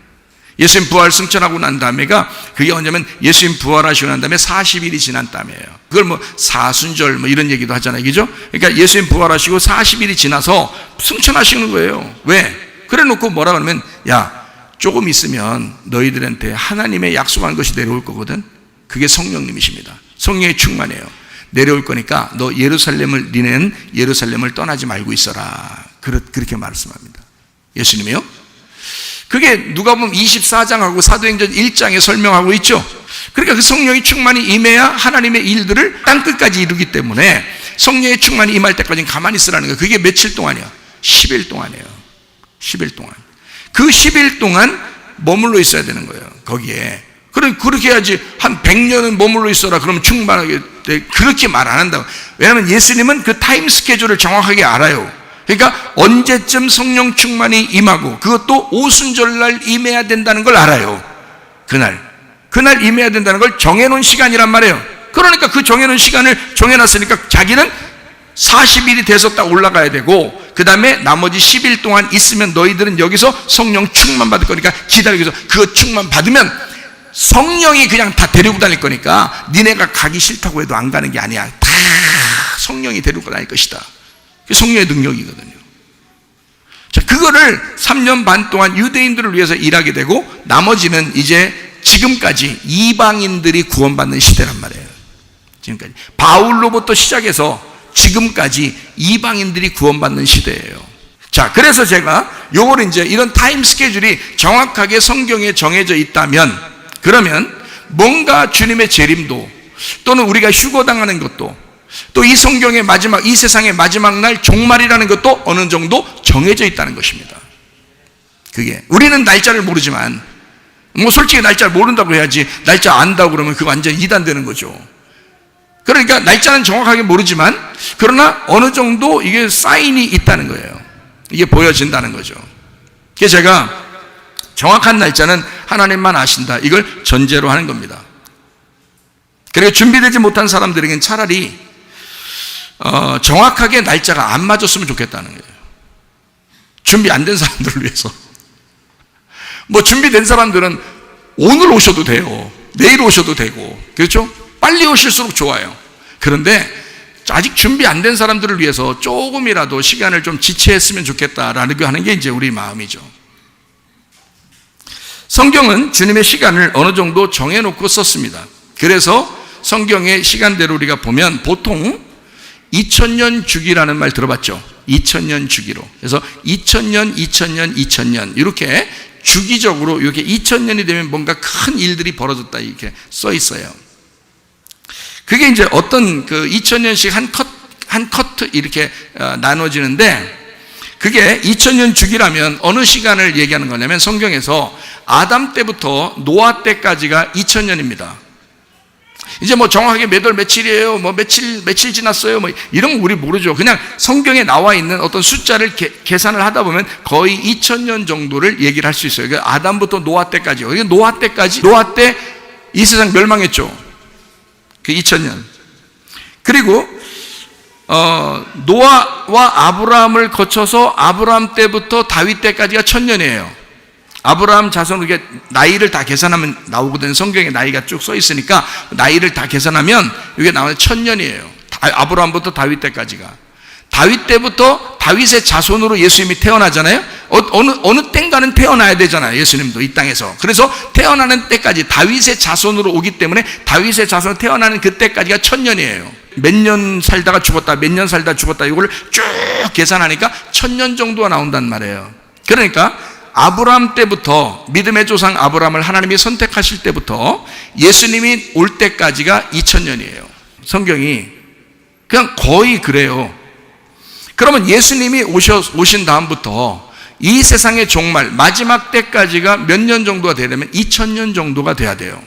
예수님 부활 승천하고 난 다음에가, 그게 언제면 예수님 부활하시고 난 다음에 40일이 지난 다음에요. 그걸 사순절 이런 얘기도 하잖아요, 그죠? 그러니까 예수님 부활하시고 40일이 지나서 승천하시는 거예요. 왜? 그래 놓고 뭐라 그러면, 야, 조금 있으면 너희들한테 하나님의 약속한 것이 내려올 거거든. 그게 성령님이십니다. 성령의 충만해요. 내려올 거니까 너 니네는 예루살렘을 떠나지 말고 있어라. 그렇게 말씀합니다. 예수님이요? 그게 누가복음 24장하고 사도행전 1장에 설명하고 있죠. 그러니까 그 성령의 충만이 임해야 하나님의 일들을 땅끝까지 이루기 때문에 성령의 충만이 임할 때까지는 가만히 있으라는 거예요. 그게 며칠 동안이야? 10일 동안이에요. 10일 동안. 그 10일 동안 머물러 있어야 되는 거예요, 거기에. 그렇게 해야지. 한 100년은 머물러 있어라 그러면 충만하게 돼. 그렇게 말 안 한다고. 왜냐하면 예수님은 그 타임 스케줄을 정확하게 알아요. 그러니까 언제쯤 성령 충만이 임하고 그것도 오순절날 임해야 된다는 걸 알아요. 그날 임해야 된다는 걸 정해놓은 시간이란 말이에요. 그러니까 그 정해놓은 시간을 정해놨으니까 자기는 40일이 돼서 딱 올라가야 되고, 그 다음에 나머지 10일 동안 있으면 너희들은 여기서 성령 충만 받을 거니까 기다리고 있어. 그거 충만 받으면 성령이 그냥 다 데리고 다닐 거니까 니네가 가기 싫다고 해도 안 가는 게 아니야. 다 성령이 데리고 다닐 것이다. 그게 성령의 능력이거든요. 자, 그거를 3년 반 동안 유대인들을 위해서 일하게 되고, 나머지는 이제 지금까지 이방인들이 구원받는 시대란 말이에요. 지금까지 바울로부터 시작해서 지금까지 이방인들이 구원받는 시대예요. 자, 그래서 제가 요걸 이제 이런 타임 스케줄이 정확하게 성경에 정해져 있다면 그러면 뭔가 주님의 재림도 또는 우리가 휴거당하는 것도 또 이 성경의 마지막, 이 세상의 마지막 날 종말이라는 것도 어느 정도 정해져 있다는 것입니다. 그게 우리는 날짜를 모르지만 뭐 솔직히 날짜를 모른다고 해야지 날짜 안다고 그러면 그거 완전 이단되는 거죠. 그러니까 날짜는 정확하게 모르지만 그러나 어느 정도 이게 사인이 있다는 거예요. 이게 보여진다는 거죠. 그래서 제가 정확한 날짜는 하나님만 아신다, 이걸 전제로 하는 겁니다. 그리고 준비되지 못한 사람들에게는 차라리 정확하게 날짜가 안 맞았으면 좋겠다는 거예요. 준비 안 된 사람들을 위해서. 뭐 준비된 사람들은 오늘 오셔도 돼요. 내일 오셔도 되고, 그렇죠? 빨리 오실수록 좋아요. 그런데 아직 준비 안 된 사람들을 위해서 조금이라도 시간을 좀 지체했으면 좋겠다라는 거 하는 게 이제 우리 마음이죠. 성경은 주님의 시간을 어느 정도 정해놓고 썼습니다. 그래서 성경의 시간대로 우리가 보면 보통 2000년 주기라는 말 들어봤죠? 2000년 주기로. 그래서 2000년, 2000년, 2000년 이렇게 주기적으로 이렇게 2000년이 되면 뭔가 큰 일들이 벌어졌다 이렇게 써 있어요. 그게 이제 어떤 그 2000년씩 한 커트 이렇게 나눠지는데, 그게 2000년 주기라면 어느 시간을 얘기하는 거냐면 성경에서 아담 때부터 노아 때까지가 2000년입니다. 이제 뭐 정확하게 몇 월 며칠이에요, 뭐 며칠 지났어요, 뭐 이런 거 우리 모르죠. 그냥 성경에 나와 있는 어떤 숫자를 계산을 하다 보면 거의 2000년 정도를 얘기를 할 수 있어요. 그러니까 아담부터 노아 때까지요. 노아 때 이 세상 멸망했죠. 그 2000년. 그리고 노아와 아브라함을 거쳐서 아브라함 때부터 다윗 때까지가 1000년이에요. 아브라함 자손, 이게 나이를 다 계산하면 나오거든요. 성경에 나이가 쭉 써 있으니까 나이를 다 계산하면 이게 나오는 1000년이에요. 아브라함부터 다윗 때까지가. 다윗 때부터 다윗의 자손으로 예수님이 태어나잖아요. 어느 땐가는 태어나야 되잖아요. 예수님도 이 땅에서. 그래서 태어나는 때까지 다윗의 자손으로 오기 때문에 다윗의 자손으로 태어나는 그때까지가 1000년이에요. 몇 년 살다가 죽었다, 몇 년 살다 죽었다, 이걸 쭉 계산하니까 1000년 정도가 나온단 말이에요. 그러니까 아브라함 때부터, 믿음의 조상 아브라함을 하나님이 선택하실 때부터 예수님이 올 때까지가 2000년이에요. 성경이 그냥 거의 그래요. 그러면 예수님이 오신 다음부터 이 세상의 종말, 마지막 때까지가 몇 년 정도가 되려면 2000년 정도가 돼야 돼요.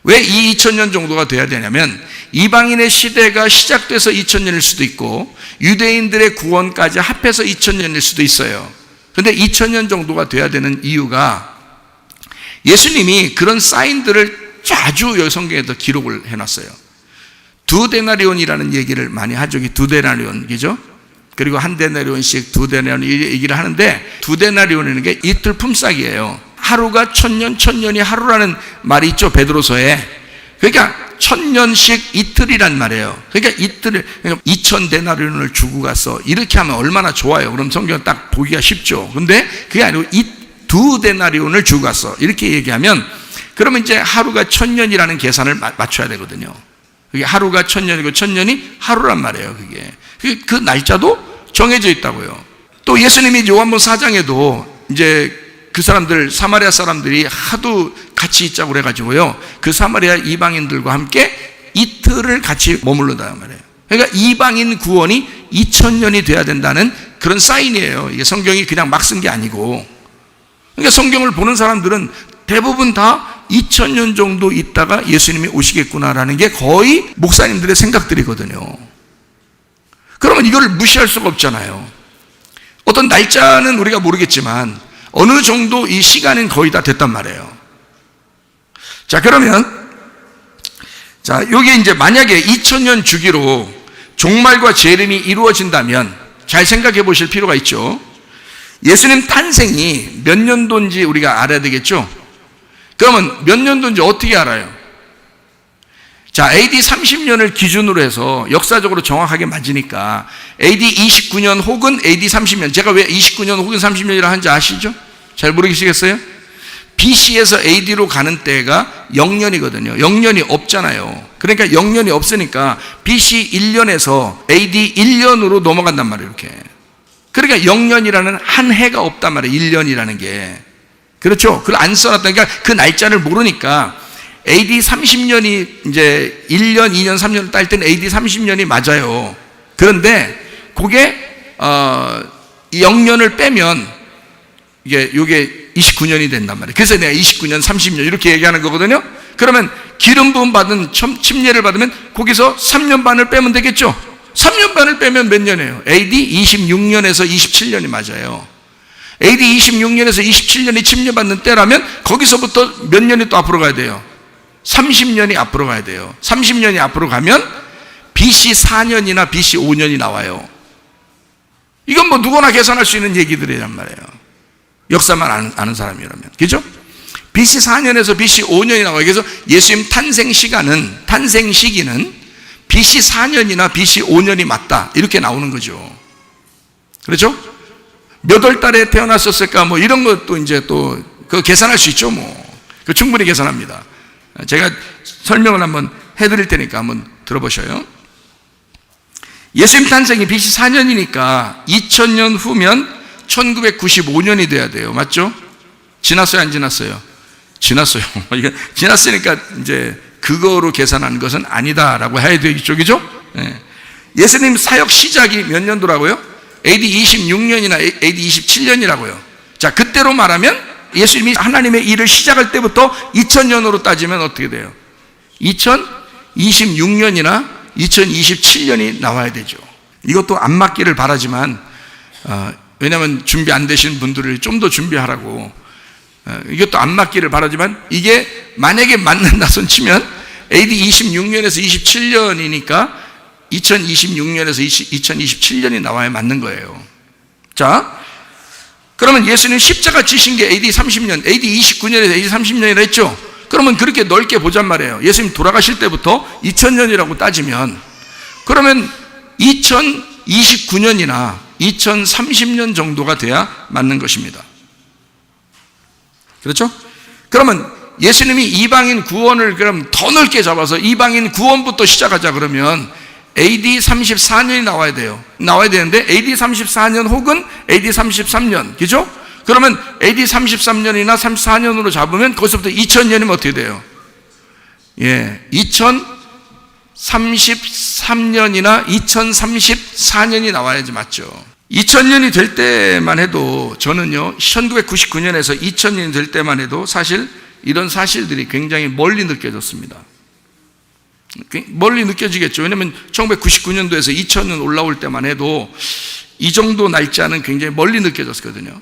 왜 이 2000년 정도가 돼야 되냐면 이방인의 시대가 시작돼서 2000년일 수도 있고 유대인들의 구원까지 합해서 2000년일 수도 있어요. 그런데 2000년 정도가 돼야 되는 이유가 예수님이 그런 사인들을 자주 성경에도 기록을 해놨어요. 2데나리온이라는 얘기를 많이 하죠. 2데나리온이죠. 그리고 1데나리온씩 2데나리온 얘기를 하는데 2데나리온이라는 게 이틀 품삯이에요. 하루가 1000년, 1000년이 하루라는 말이 있죠, 베드로서에. 그러니까 1000년씩 이틀이란 말이에요. 그러니까 이틀을 2000데나리온을 주고 갔어, 이렇게 하면 얼마나 좋아요. 그럼 성경은 딱 보기가 쉽죠. 근데 그게 아니고 2데나리온을 주고 갔어, 이렇게 얘기하면 그러면 이제 하루가 1000년이라는 계산을 맞춰야 되거든요. 그게 하루가 1000년이고 1000년이 하루란 말이에요. 그게 그 날짜도 정해져 있다고요. 또 예수님이 요한복음 4장에도 이제 그 사람들, 사마리아 사람들이 하도 같이 있자고 그래가지고요, 그 사마리아 이방인들과 함께 이틀을 같이 머물러다 말이에요. 그러니까 이방인 구원이 2000년이 돼야 된다는 그런 사인이에요. 이게 성경이 그냥 막 쓴 게 아니고. 그러니까 성경을 보는 사람들은 대부분 다 2000년 정도 있다가 예수님이 오시겠구나라는 게 거의 목사님들의 생각들이거든요. 그러면 이걸 무시할 수가 없잖아요. 어떤 날짜는 우리가 모르겠지만 어느 정도 이 시간은 거의 다 됐단 말이에요. 자, 그러면 여기 이제 만약에 2000년 주기로 종말과 재림이 이루어진다면 잘 생각해 보실 필요가 있죠. 예수님 탄생이 몇 년도인지 우리가 알아야 되겠죠. 그러면 몇 년도인지 어떻게 알아요? 자, AD 30년을 기준으로 해서 역사적으로 정확하게 맞으니까 AD 29년 혹은 AD 30년, 제가 왜 29년 혹은 30년이라 하는지 아시죠? 잘 모르시겠어요? BC에서 AD로 가는 때가 0년이거든요. 0년이 없잖아요. 그러니까 0년이 없으니까 BC 1년에서 AD 1년으로 넘어간단 말이에요. 이렇게. 그러니까 0년이라는 한 해가 없단 말이에요. 1년이라는 게. 그렇죠? 그걸 안 써놨다니까 그 날짜를 모르니까 AD 30년이 이제 1년, 2년, 3년을 딸 때는 AD 30년이 맞아요. 그런데 그게 0년을 빼면 이게 29년이 된단 말이에요. 그래서 내가 29년, 30년 이렇게 얘기하는 거거든요. 그러면 기름 부음 받은 침례를 받으면 거기서 3년 반을 빼면 되겠죠? 3년 반을 빼면 몇 년이에요? AD 26년에서 27년이 맞아요. AD 26년에서 27년이 침례받는 때라면 거기서부터 몇 년이 또 앞으로 가야 돼요? 30년이 앞으로 가야 돼요. 30년이 앞으로 가면 BC 4년이나 BC 5년이 나와요. 이건 뭐 누구나 계산할 수 있는 얘기들이란 말이에요. 역사만 아는 사람이라면. 그죠? BC 4년에서 BC 5년이 나와요. 그래서 예수님 탄생 시기는 BC 4년이나 BC 5년이 맞다. 이렇게 나오는 거죠. 그렇죠? 몇 월 달에 태어났었을까? 뭐 이런 것도 이제 또 그 계산할 수 있죠. 뭐. 그 충분히 계산합니다. 제가 설명을 한번 해드릴 테니까 한번 들어보셔요. 예수님 탄생이 BC 4년이니까 2000년 후면 1995년이 돼야 돼요. 맞죠? 지났어요? 안 지났어요? 지났어요. 이게 지났으니까 이제 그거로 계산한 것은 아니다라고 해야 되겠죠. 그죠? 예수님 사역 시작이 몇 년도라고요? AD 26년이나 AD 27년이라고요. 자, 그때로 말하면 예수님이 하나님의 일을 시작할 때부터 2000년으로 따지면 어떻게 돼요? 2026년이나 2027년이 나와야 되죠. 이것도 안 맞기를 바라지만 왜냐하면 준비 안 되신 분들을 좀 더 준비하라고 이것도 안 맞기를 바라지만 이게 만약에 맞는다 손 치면 AD 26년에서 27년이니까 2026년에서 2027년이 나와야 맞는 거예요. 자, 그러면 예수님 십자가 지신 게 AD 30년, AD 29년에서 AD 30년이라 했죠? 그러면 그렇게 넓게 보잔 말이에요. 예수님 돌아가실 때부터 2000년이라고 따지면 그러면 2029년이나 2030년 정도가 돼야 맞는 것입니다. 그렇죠? 그러면 예수님이 이방인 구원을 그럼 더 넓게 잡아서 이방인 구원부터 시작하자 그러면 AD 34년이 나와야 돼요. 나와야 되는데 AD 34년 혹은 AD 33년. 그죠? 그러면 AD 33년이나 34년으로 잡으면 거기서부터 2000년이면 어떻게 돼요? 2033년이나 2034년이 나와야지 맞죠? 2000년이 될 때만 해도 저는요 1999년에서 2000년이 될 때만 해도 사실 이런 사실들이 굉장히 멀리 느껴졌습니다. 멀리 느껴지겠죠. 왜냐하면 1999년도에서 2000년 올라올 때만 해도 이 정도 날짜는 굉장히 멀리 느껴졌거든요.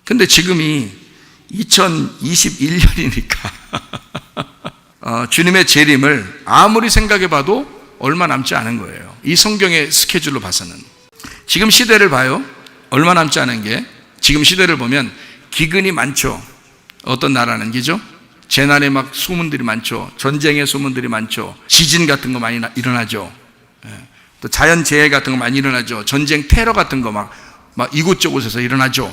근데 지금이 2021년이니까 주님의 재림을 아무리 생각해 봐도 얼마 남지 않은 거예요. 이 성경의 스케줄로 봐서는. 지금 시대를 봐요. 얼마 남지 않은 게 지금 시대를 보면 기근이 많죠. 어떤 나라는 기죠? 재난의 막 소문들이 많죠. 전쟁의 소문들이 많죠. 지진 같은 거 많이 일어나죠. 또 자연재해 같은 거 많이 일어나죠. 전쟁 테러 같은 거 막 이곳저곳에서 일어나죠.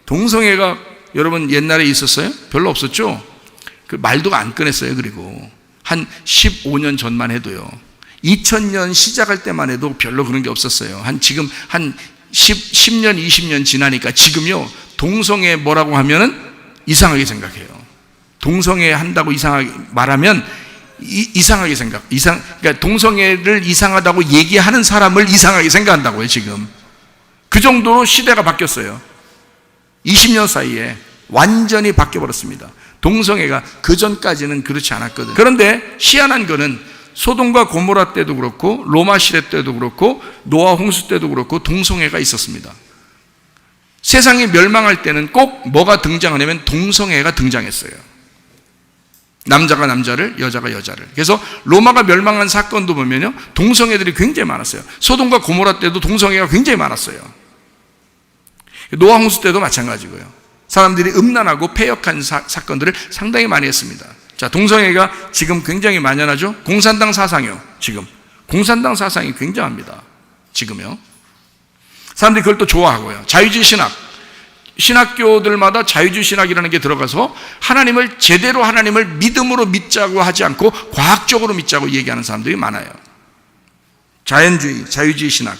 동성애가 여러분 옛날에 있었어요? 별로 없었죠? 그 말도 안 꺼냈어요. 그리고 한 15년 전만 해도요. 2000년 시작할 때만 해도 별로 그런 게 없었어요. 지금 한 10년, 20년 지나니까 지금요. 동성애 뭐라고 하면은 이상하게 생각해요. 동성애 한다고 이상하게 말하면 이상하게 그러니까 동성애를 이상하다고 얘기하는 사람을 이상하게 생각한다고요, 지금. 그 정도로 시대가 바뀌었어요. 20년 사이에 완전히 바뀌어버렸습니다. 동성애가 그 전까지는 그렇지 않았거든요. 그런데 희한한 거는 소돔과 고모라 때도 그렇고 로마 시대 때도 그렇고 노아 홍수 때도 그렇고 동성애가 있었습니다. 세상이 멸망할 때는 꼭 뭐가 등장하냐면 동성애가 등장했어요. 남자가 남자를, 여자가 여자를. 그래서 로마가 멸망한 사건도 보면요, 동성애들이 굉장히 많았어요. 소돔과 고모라 때도 동성애가 굉장히 많았어요. 노아 홍수 때도 마찬가지고요. 사람들이 음란하고 패역한 사건들을 상당히 많이 했습니다. 자, 동성애가 지금 굉장히 만연하죠. 공산당 사상이요. 지금 공산당 사상이 굉장합니다. 지금요. 사람들이 그걸 또 좋아하고요. 자유주의 신학. 신학교들마다 자유주의 신학이라는 게 들어가서 하나님을 믿음으로 믿자고 하지 않고 과학적으로 믿자고 얘기하는 사람들이 많아요. 자유주의 신학.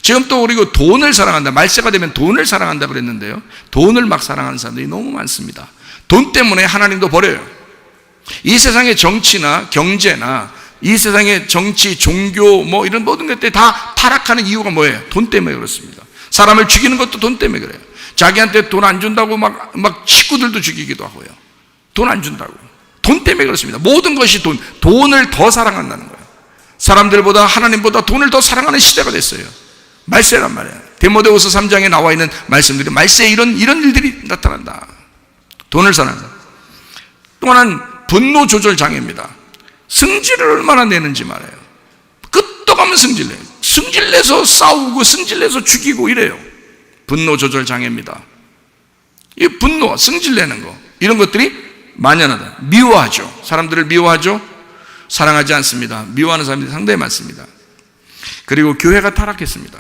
지금 또 그리고 돈을 사랑한다. 말세가 되면 돈을 사랑한다 그랬는데요. 돈을 막 사랑하는 사람들이 너무 많습니다. 돈 때문에 하나님도 버려요. 이 세상의 정치나 경제나 이 세상의 정치, 종교 뭐 이런 모든 것들이 다 타락하는 이유가 뭐예요? 돈 때문에 그렇습니다. 사람을 죽이는 것도 돈 때문에 그래요. 자기한테 돈 안 준다고 막 식구들도 죽이기도 하고요. 돈 안 준다고. 돈 때문에 그렇습니다. 모든 것이 돈을 더 사랑한다는 거예요. 사람들보다 하나님보다 돈을 더 사랑하는 시대가 됐어요. 말세란 말이에요. 디모데후서 3장에 나와 있는 말씀들이 말세에 이런 일들이 나타난다. 돈을 사랑한다. 또 하나는 분노 조절 장애입니다. 승질을 얼마나 내는지 말해요. 끝도 가면 승질내요. 승질내서 싸우고 승질내서 죽이고 이래요. 분노 조절 장애입니다. 이 분노, 승질내는 거 이런 것들이 만연하다. 미워하죠. 사람들을 미워하죠. 사랑하지 않습니다. 미워하는 사람들이 상당히 많습니다. 그리고 교회가 타락했습니다.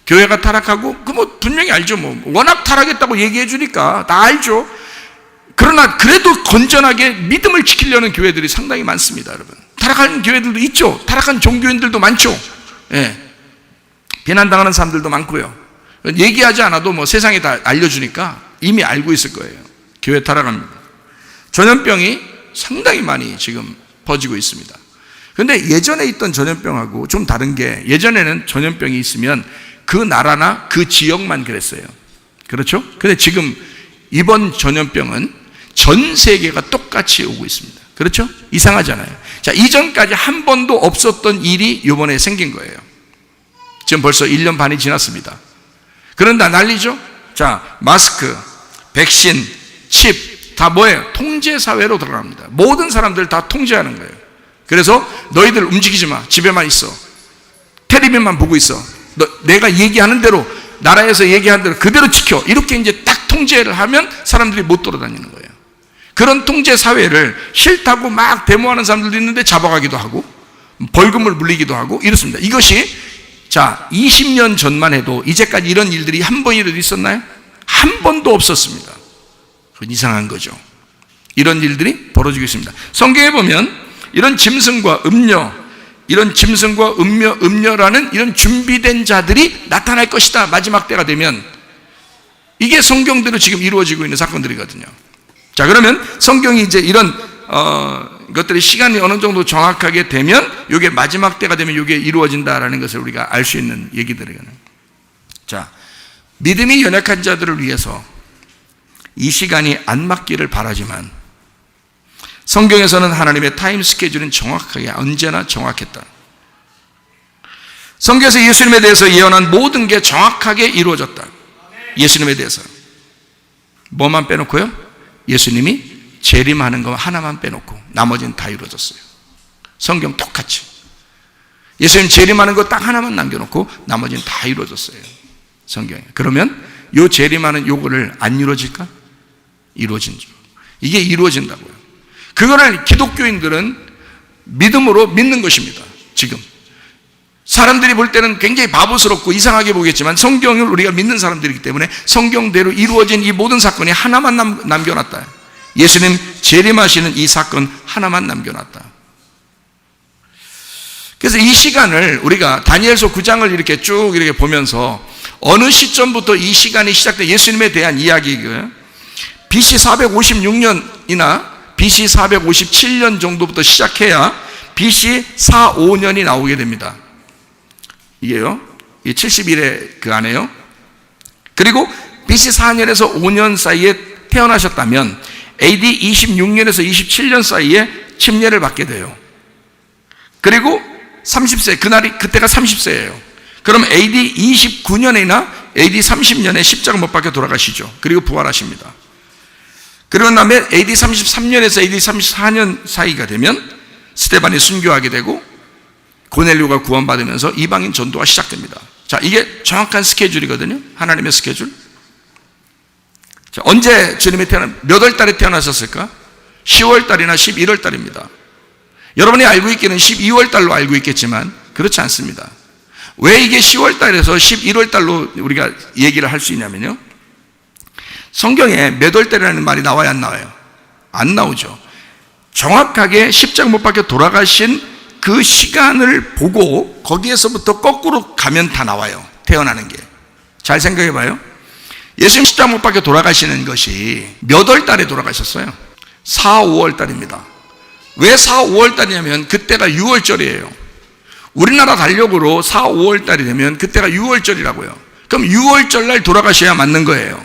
교회가 타락하고 뭐 분명히 알죠. 뭐 워낙 타락했다고 얘기해 주니까 다 알죠. 그러나 그래도 건전하게 믿음을 지키려는 교회들이 상당히 많습니다, 여러분. 타락한 교회들도 있죠. 타락한 종교인들도 많죠. 예. 비난당하는 사람들도 많고요. 얘기하지 않아도 뭐 세상에 다 알려주니까 이미 알고 있을 거예요. 교회 타락합니다. 전염병이 상당히 많이 지금 퍼지고 있습니다. 그런데 예전에 있던 전염병하고 좀 다른 게, 예전에는 전염병이 있으면 그 나라나 그 지역만 그랬어요. 그렇죠? 근데 지금 이번 전염병은 전 세계가 똑같이 오고 있습니다. 그렇죠? 이상하잖아요. 자, 이전까지 한 번도 없었던 일이 이번에 생긴 거예요. 지금 벌써 1년 반이 지났습니다. 그런데 난리죠? 자, 마스크, 백신, 칩, 다 뭐예요? 통제사회로 들어갑니다. 모든 사람들 다 통제하는 거예요. 그래서 너희들 움직이지 마. 집에만 있어. 텔레비전만 보고 있어. 내가 얘기하는 대로, 나라에서 얘기하는 대로 그대로 지켜. 이렇게 이제 딱 통제를 하면 사람들이 못 돌아다니는 거예요. 그런 통제사회를 싫다고 막 데모하는 사람들도 있는데 잡아가기도 하고 벌금을 물리기도 하고 이렇습니다. 이것이 자 20년 전만 해도 이제까지 이런 일들이 한 번이라도 있었나요? 한 번도 없었습니다. 그건 이상한 거죠. 이런 일들이 벌어지고 있습니다. 성경에 보면 이런 짐승과 음녀, 이런 짐승과 음녀라는 이런 준비된 자들이 나타날 것이다. 마지막 때가 되면 이게 성경대로 지금 이루어지고 있는 사건들이거든요. 자, 그러면 성경이 이제 이런 것들이 시간이 어느 정도 정확하게 되면 이게 마지막 때가 되면 이게 이루어진다라는 것을 우리가 알 수 있는 얘기들이거든요. 자, 믿음이 연약한 자들을 위해서 이 시간이 안 맞기를 바라지만 성경에서는 하나님의 타임 스케줄은 정확하게 언제나 정확했다. 성경에서 예수님에 대해서 예언한 모든 게 정확하게 이루어졌다. 예수님에 대해서 뭐만 빼놓고요? 예수님이 재림하는 거 하나만 빼놓고 나머지는 다 이루어졌어요. 성경 똑같이 예수님 재림하는 거 딱 하나만 남겨놓고 나머지는 다 이루어졌어요. 성경에. 그러면 요 재림하는 요거를 안 이루어질까? 이루어진 줄. 이게 이루어진다고요. 그거를 기독교인들은 믿음으로 믿는 것입니다. 지금 사람들이 볼 때는 굉장히 바보스럽고 이상하게 보겠지만 성경을 우리가 믿는 사람들이기 때문에 성경대로 이루어진 이 모든 사건이 하나만 남겨놨다. 예수님 재림하시는 이 사건 하나만 남겨놨다. 그래서 이 시간을 우리가 다니엘서 9장을 이렇게 쭉 이렇게 보면서 어느 시점부터 이 시간이 시작돼 예수님에 대한 이야기고요. BC 456년이나 BC 457년 정도부터 시작해야 BC 4~5년이 나오게 됩니다. 이게요, 이 70일의 그 안에요. 그리고 BC 4년에서 5년 사이에 태어나셨다면 AD 26년에서 27년 사이에 침례를 받게 돼요. 그리고 30세, 그때가 30세예요. 그럼 AD 29년이나 AD 30년에 십자가 못 박혀 돌아가시죠. 그리고 부활하십니다. 그런 다음에 AD 33년에서 AD 34년 사이가 되면 스데반이 순교하게 되고 고넬료가 구원받으면서 이방인 전도가 시작됩니다. 자, 이게 정확한 스케줄이거든요. 하나님의 스케줄. 자, 언제 주님이 몇 월 달에 태어나셨을까? 10월 달이나 11월 달입니다. 여러분이 알고 있기는 12월 달로 알고 있겠지만 그렇지 않습니다. 왜 이게 10월 달에서 11월 달로 우리가 얘기를 할 수 있냐면요, 성경에 몇 월 달이라는 말이 나와요, 안 나와요? 안 나오죠. 정확하게 십자가 못 박혀 돌아가신 그 시간을 보고 거기에서부터 거꾸로 가면 다 나와요. 태어나는 게. 잘 생각해 봐요. 예수님 십자가 못 박혀 돌아가시는 것이 몇 월 달에 돌아가셨어요? 4, 5월 달입니다. 왜 4, 5월 달이냐면 그때가 6월절이에요. 우리나라 달력으로 4, 5월 달이 되면 그때가 6월절이라고요. 그럼 6월절 날 돌아가셔야 맞는 거예요.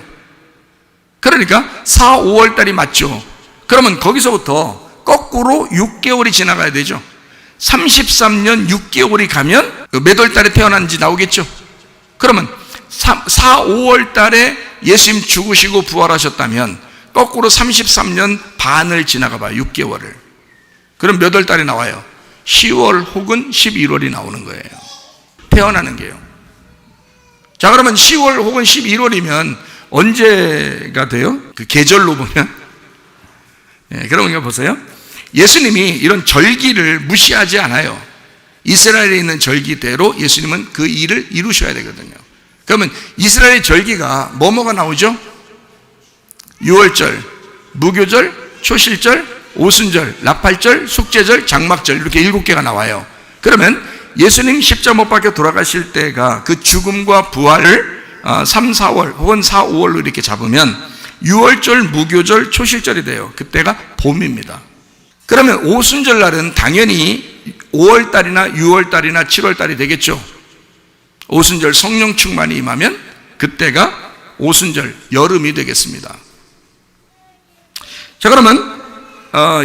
그러니까 4, 5월 달이 맞죠. 그러면 거기서부터 거꾸로 6개월이 지나가야 되죠. 33년 6개월이 가면 몇 월 달에 태어난지 나오겠죠. 그러면 4, 5월 달에 예수님 죽으시고 부활하셨다면 거꾸로 33년 반을 지나가 봐요. 6개월을. 그럼 몇 월 달에 나와요? 10월 혹은 11월이 나오는 거예요. 태어나는 게요. 자, 그러면 10월 혹은 11월이면 언제가 돼요? 그 계절로 보면. 그러니까 보세요. 예수님이 이런 절기를 무시하지 않아요. 이스라엘에 있는 절기대로 예수님은 그 일을 이루셔야 되거든요. 그러면 이스라엘의 절기가 뭐가 나오죠? 유월절, 무교절, 초실절, 오순절, 나팔절, 숙제절, 장막절 이렇게 7개가 나와요. 그러면 예수님 십자가 못 박혀 돌아가실 때가 그 죽음과 부활을 3, 4월 혹은 4, 5월로 이렇게 잡으면 유월절, 무교절, 초실절이 돼요. 그때가 봄입니다. 그러면 오순절 날은 당연히 5월달이나 6월달이나 7월달이 되겠죠. 오순절 성령 충만이 임하면 그때가 오순절 여름이 되겠습니다. 자, 그러면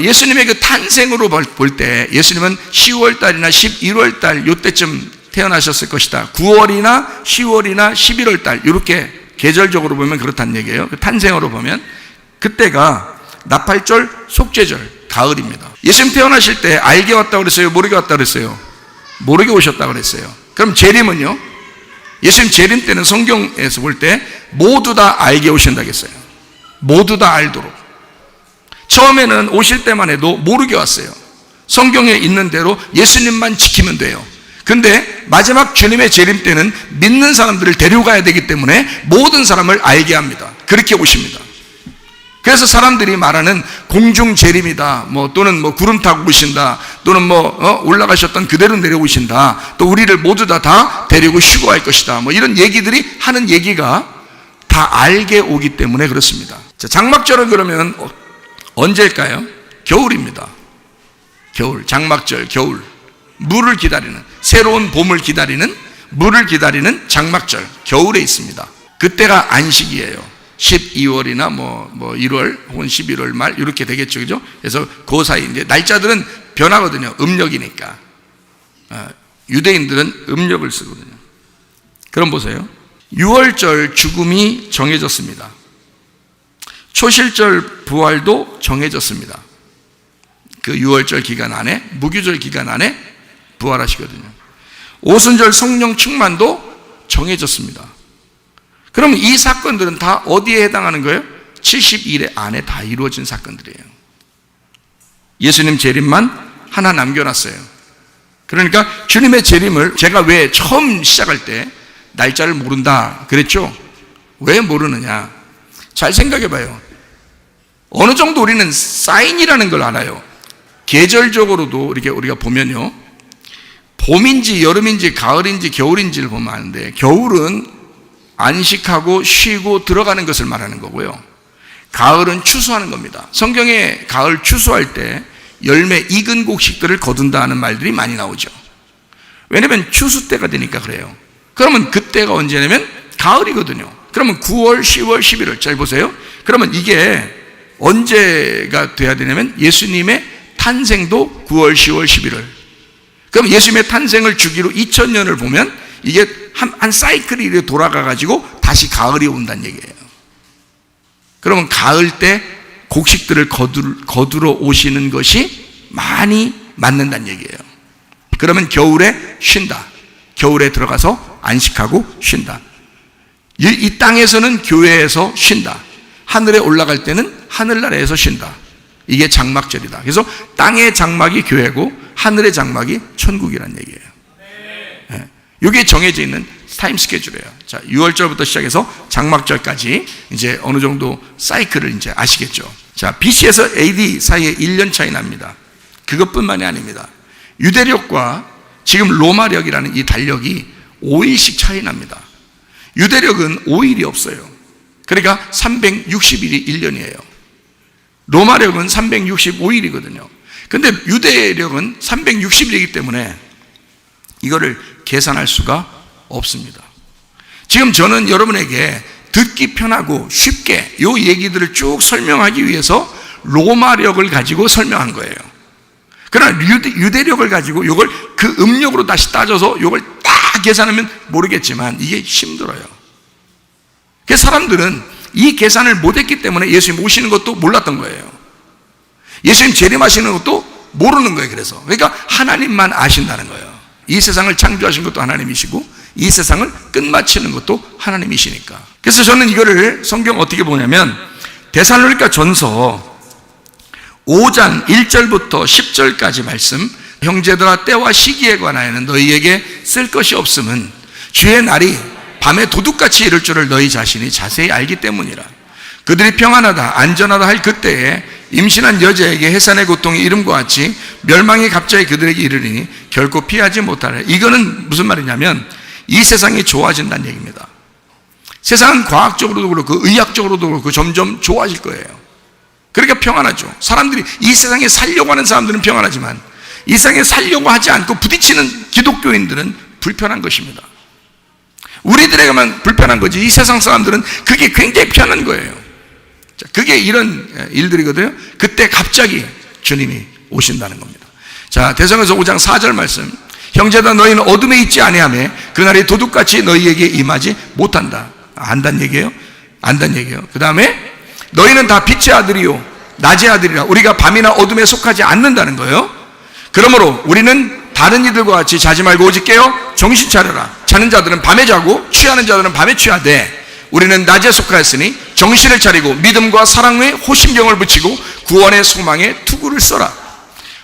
예수님의 그 탄생으로 볼 때 예수님은 10월달이나 11월달 요때쯤 태어나셨을 것이다. 9월이나 10월이나 11월달 이렇게 계절적으로 보면 그렇다는 얘기예요. 그 탄생으로 보면 그때가 나팔절, 속죄절, 가을입니다. 예수님 태어나실 때 알게 왔다고 그랬어요? 모르게 왔다고 그랬어요? 모르게 오셨다고 그랬어요. 그럼 재림은요? 예수님 재림 때는 성경에서 볼 때 모두 다 알게 오신다고 했어요. 모두 다 알도록. 처음에는 오실 때만 해도 모르게 왔어요. 성경에 있는 대로 예수님만 지키면 돼요. 근데 마지막 주님의 재림 때는 믿는 사람들을 데려가야 되기 때문에 모든 사람을 알게 합니다. 그렇게 오십니다. 그래서 사람들이 말하는 공중 재림이다, 또는 구름 타고 오신다, 또는 올라가셨던 그대로 내려오신다, 또 우리를 모두 다 데리고 휴거할 것이다, 이런 얘기들이 하는 얘기가 다 알게 오기 때문에 그렇습니다. 자, 장막절은 그러면 언제일까요? 겨울입니다. 겨울, 장막절, 겨울. 물을 기다리는, 새로운 봄을 기다리는, 물을 기다리는 장막절, 겨울에 있습니다. 그때가 안식이에요. 12월이나 1월 혹은 11월 말 이렇게 되겠죠, 그죠? 그래서 그 사이 이제 날짜들은 변하거든요. 음력이니까. 유대인들은 음력을 쓰거든요. 그럼 보세요. 6월절 죽음이 정해졌습니다. 초실절 부활도 정해졌습니다. 그 6월절 기간 안에, 무교절 기간 안에 부활하시거든요. 오순절 성령 충만도 정해졌습니다. 그럼 이 사건들은 다 어디에 해당하는 거예요? 70일 안에 다 이루어진 사건들이에요. 예수님 재림만 하나 남겨놨어요. 그러니까 주님의 재림을 제가 왜 처음 시작할 때 날짜를 모른다 그랬죠? 왜 모르느냐? 잘 생각해 봐요. 어느 정도 우리는 사인이라는 걸 알아요. 계절적으로도 이렇게 우리가 보면요, 봄인지 여름인지 가을인지 겨울인지를 보면 아는데, 겨울은 안식하고 쉬고 들어가는 것을 말하는 거고요, 가을은 추수하는 겁니다. 성경에 가을 추수할 때 열매 익은 곡식들을 거둔다 하는 말들이 많이 나오죠. 왜냐하면 추수 때가 되니까 그래요. 그러면 그때가 언제냐면 가을이거든요. 그러면 9월, 10월, 11월. 잘 보세요. 그러면 이게 언제가 돼야 되냐면 예수님의 탄생도 9월, 10월, 11월. 그럼 예수님의 탄생을 주기로 2000년을 보면 이게 한 사이클이 이렇게 돌아가가지고 다시 가을이 온다는 얘기예요. 그러면 가을 때 곡식들을 거두러 오시는 것이 많이 맞는다는 얘기예요. 그러면 겨울에 쉰다. 겨울에 들어가서 안식하고 쉰다. 이 땅에서는 교회에서 쉰다. 하늘에 올라갈 때는 하늘나라에서 쉰다. 이게 장막절이다. 그래서 땅의 장막이 교회고 하늘의 장막이 천국이라는 얘기예요. 이게 정해져 있는 타임 스케줄이에요. 자, 6월절부터 시작해서 장막절까지 이제 어느 정도 사이클을 이제 아시겠죠. 자, BC에서 AD 사이에 1년 차이 납니다. 그것뿐만이 아닙니다. 유대력과 지금 로마력이라는 이 달력이 5일씩 차이 납니다. 유대력은 5일이 없어요. 그러니까 360일이 1년이에요. 로마력은 365일이거든요. 근데 유대력은 360일이기 때문에 이거를 계산할 수가 없습니다. 지금 저는 여러분에게 듣기 편하고 쉽게 이 얘기들을 쭉 설명하기 위해서 로마력을 가지고 설명한 거예요. 그러나 유대력을 가지고 이걸 그 음력으로 다시 따져서 이걸 딱 계산하면 모르겠지만 이게 힘들어요. 그래서 사람들은 이 계산을 못했기 때문에 예수님 오시는 것도 몰랐던 거예요. 예수님 재림하시는 것도 모르는 거예요. 그러니까 하나님만 아신다는 거예요. 이 세상을 창조하신 것도 하나님이시고 이 세상을 끝마치는 것도 하나님이시니까. 그래서 저는 이거를 성경 어떻게 보냐면 데살로니가 전서 5장 1절부터 10절까지 말씀, 형제들아 때와 시기에 관하여는 너희에게 쓸 것이 없음은 주의 날이 밤에 도둑같이 이를 줄을 너희 자신이 자세히 알기 때문이라. 그들이 평안하다 안전하다 할 그때에 임신한 여자에게 해산의 고통이 이름과 같이 멸망이 갑자기 그들에게 이르리니 결코 피하지 못하라. 이거는 무슨 말이냐면 이 세상이 좋아진다는 얘기입니다. 세상은 과학적으로도 그렇고 의학적으로도 그렇고 점점 좋아질 거예요. 그러니까 평안하죠. 사람들이 이 세상에 살려고 하는 사람들은 평안하지만 이 세상에 살려고 하지 않고 부딪히는 기독교인들은 불편한 것입니다. 우리들에게만 불편한 거지 이 세상 사람들은 그게 굉장히 편한 거예요. 그게 이런 일들이거든요. 그때 갑자기 주님이 오신다는 겁니다. 자, 데살로니가서 5장 4절 말씀. 형제다 너희는 어둠에 있지 아니하며 그날이 도둑같이 너희에게 임하지 못한다. 안다는 얘기예요. 안다는 얘기예요. 그 다음에 너희는 다 빛의 아들이요 낮의 아들이라. 우리가 밤이나 어둠에 속하지 않는다는 거예요. 그러므로 우리는 다른 이들과 같이 자지 말고 오직 깨어 정신 차려라. 자는 자들은 밤에 자고 취하는 자들은 밤에 취하되 우리는 낮에 속하였으니 정신을 차리고 믿음과 사랑의 호심경을 붙이고 구원의 소망에 투구를 써라.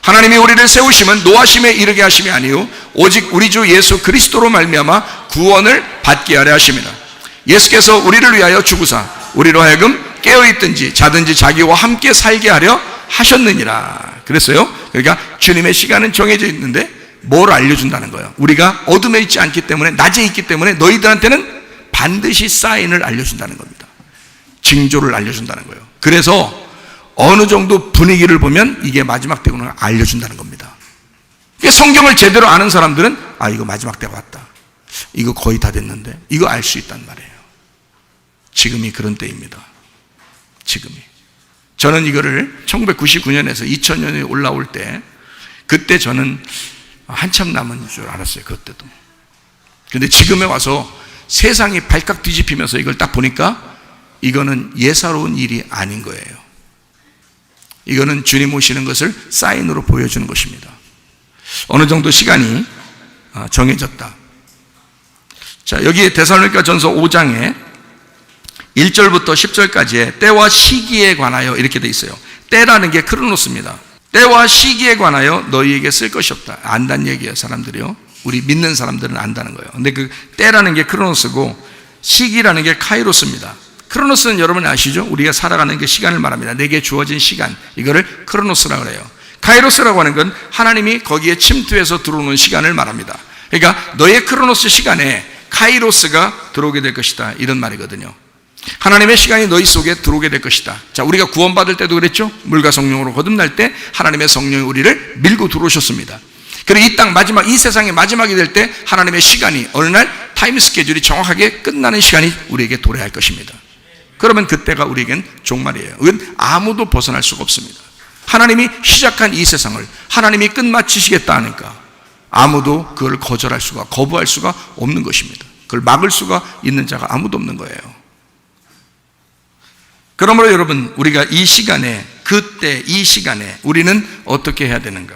하나님이 우리를 세우심은 노하심에 이르게 하심이 아니요 오직 우리 주 예수 그리스도로 말미암아 구원을 받게 하려 하심이라. 예수께서 우리를 위하여 죽으사 우리로 하여금 깨어있든지 자든지 자기와 함께 살게 하려 하셨느니라. 그랬어요. 그러니까 주님의 시간은 정해져 있는데 뭘 알려준다는 거예요. 우리가 어둠에 있지 않기 때문에 낮에 있기 때문에 너희들한테는 반드시 사인을 알려준다는 겁니다. 징조를 알려준다는 거예요. 그래서 어느 정도 분위기를 보면 이게 마지막 때구나 알려준다는 겁니다. 성경을 제대로 아는 사람들은 아 이거 마지막 때가 왔다. 이거 거의 다 됐는데 이거 알 수 있단 말이에요. 지금이 그런 때입니다. 지금이. 저는 이거를 1999년에서 2000년에 올라올 때 그때 저는 한참 남은 줄 알았어요. 그때도. 근데 지금에 와서 세상이 발칵 뒤집히면서 이걸 딱 보니까 이거는 예사로운 일이 아닌 거예요. 이거는 주님 오시는 것을 사인으로 보여주는 것입니다. 어느 정도 시간이 정해졌다. 자, 여기 데살로니가 전서 5장에 1절부터 10절까지의 때와 시기에 관하여 이렇게 돼 있어요. 때라는 게 크로노스입니다. 때와 시기에 관하여 너희에게 쓸 것이 없다. 안다는 얘기예요, 사람들이요. 우리 믿는 사람들은 안다는 거예요. 근데 그 때라는 게 크로노스고 시기라는 게 카이로스입니다. 크로노스는 여러분 아시죠? 우리가 살아가는 그 시간을 말합니다. 내게 주어진 시간. 이거를 크로노스라고 해요. 카이로스라고 하는 건 하나님이 거기에 침투해서 들어오는 시간을 말합니다. 그러니까 너의 크로노스 시간에 카이로스가 들어오게 될 것이다. 이런 말이거든요. 하나님의 시간이 너희 속에 들어오게 될 것이다. 자, 우리가 구원받을 때도 그랬죠? 물과 성령으로 거듭날 때 하나님의 성령이 우리를 밀고 들어오셨습니다. 그리고 이 땅 마지막, 이 세상의 마지막이 될 때 하나님의 시간이 어느 날 타임 스케줄이 정확하게 끝나는 시간이 우리에게 도래할 것입니다. 그러면 그때가 우리에겐 종말이에요. 그건 아무도 벗어날 수가 없습니다. 하나님이 시작한 이 세상을 하나님이 끝마치시겠다 하니까 아무도 그걸 거절할 수가, 거부할 수가 없는 것입니다. 그걸 막을 수가 있는 자가 아무도 없는 거예요. 그러므로 여러분, 우리가 이 시간에, 그때 이 시간에 우리는 어떻게 해야 되는가?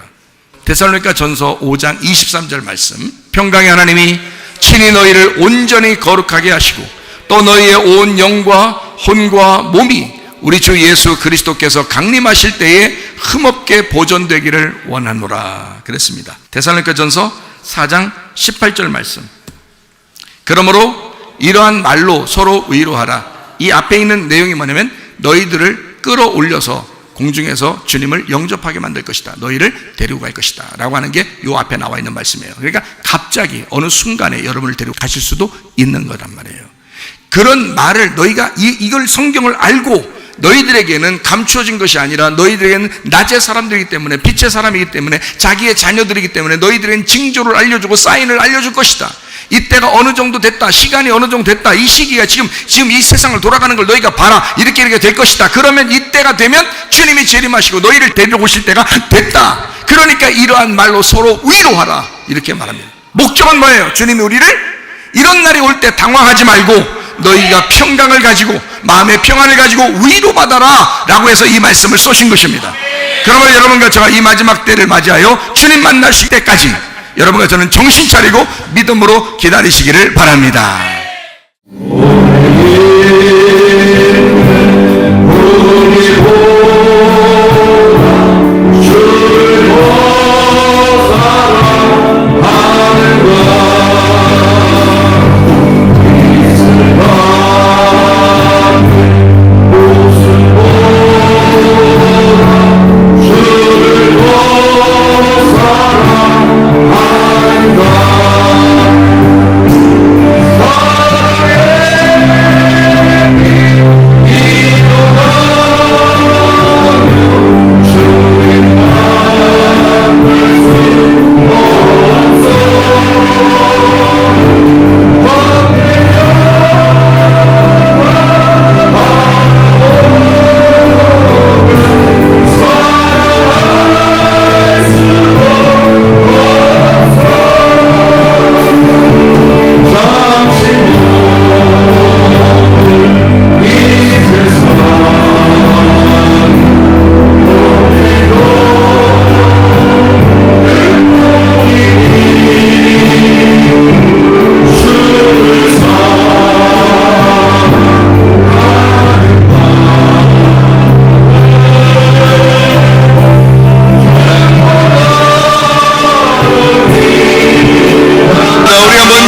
데살로니가 전서 5장 23절 말씀. 평강의 하나님이 친히 너희를 온전히 거룩하게 하시고 또 너희의 온 영과 혼과 몸이 우리 주 예수 그리스도께서 강림하실 때에 흠없게 보존되기를 원하노라 그랬습니다. 데살로니가 전서 4장 18절 말씀. 그러므로 이러한 말로 서로 위로하라. 이 앞에 있는 내용이 뭐냐면 너희들을 끌어올려서 공중에서 주님을 영접하게 만들 것이다. 너희를 데리고 갈 것이다. 라고 하는 게 이 앞에 나와 있는 말씀이에요. 그러니까 갑자기 어느 순간에 여러분을 데리고 가실 수도 있는 거란 말이에요. 그런 말을 너희가 이걸 성경을 알고 너희들에게는 감추어진 것이 아니라 너희들에게는 낮의 사람들이기 때문에, 빛의 사람이기 때문에, 자기의 자녀들이기 때문에 너희들에게는 징조를 알려주고 사인을 알려줄 것이다. 이때가 어느 정도 됐다, 시간이 어느 정도 됐다, 이 시기가 지금 이 세상을 돌아가는 걸 너희가 봐라, 이렇게 될 것이다. 그러면 이때가 되면 주님이 재림하시고 너희를 데리러 오실 때가 됐다. 그러니까 이러한 말로 서로 위로하라, 이렇게 말합니다. 목적은 뭐예요? 주님이 우리를 이런 날이 올 때 당황하지 말고 너희가 평강을 가지고, 마음의 평안을 가지고 위로받아라 라고 해서 이 말씀을 쏘신 것입니다. 그러면 여러분과 제가 이 마지막 때를 맞이하여 주님 만나실 때까지 여러분과 저는 정신 차리고 믿음으로 기다리시기를 바랍니다.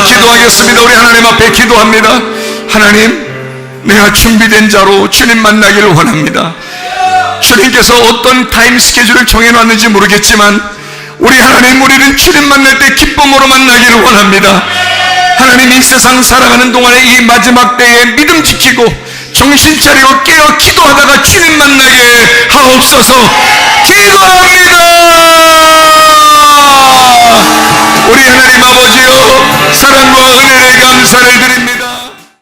기도하겠습니다. 우리 하나님 앞에 기도합니다. 하나님, 내가 준비된 자로 주님 만나기를 원합니다. 주님께서 어떤 타임 스케줄을 정해놨는지 모르겠지만 우리 하나님, 우리는 주님 만날 때 기쁨으로 만나기를 원합니다. 하나님, 이 세상 살아가는 동안에 이 마지막 때에 믿음 지키고 정신 차리고 깨어 기도하다가 주님 만나게 하옵소서. 기도합니다.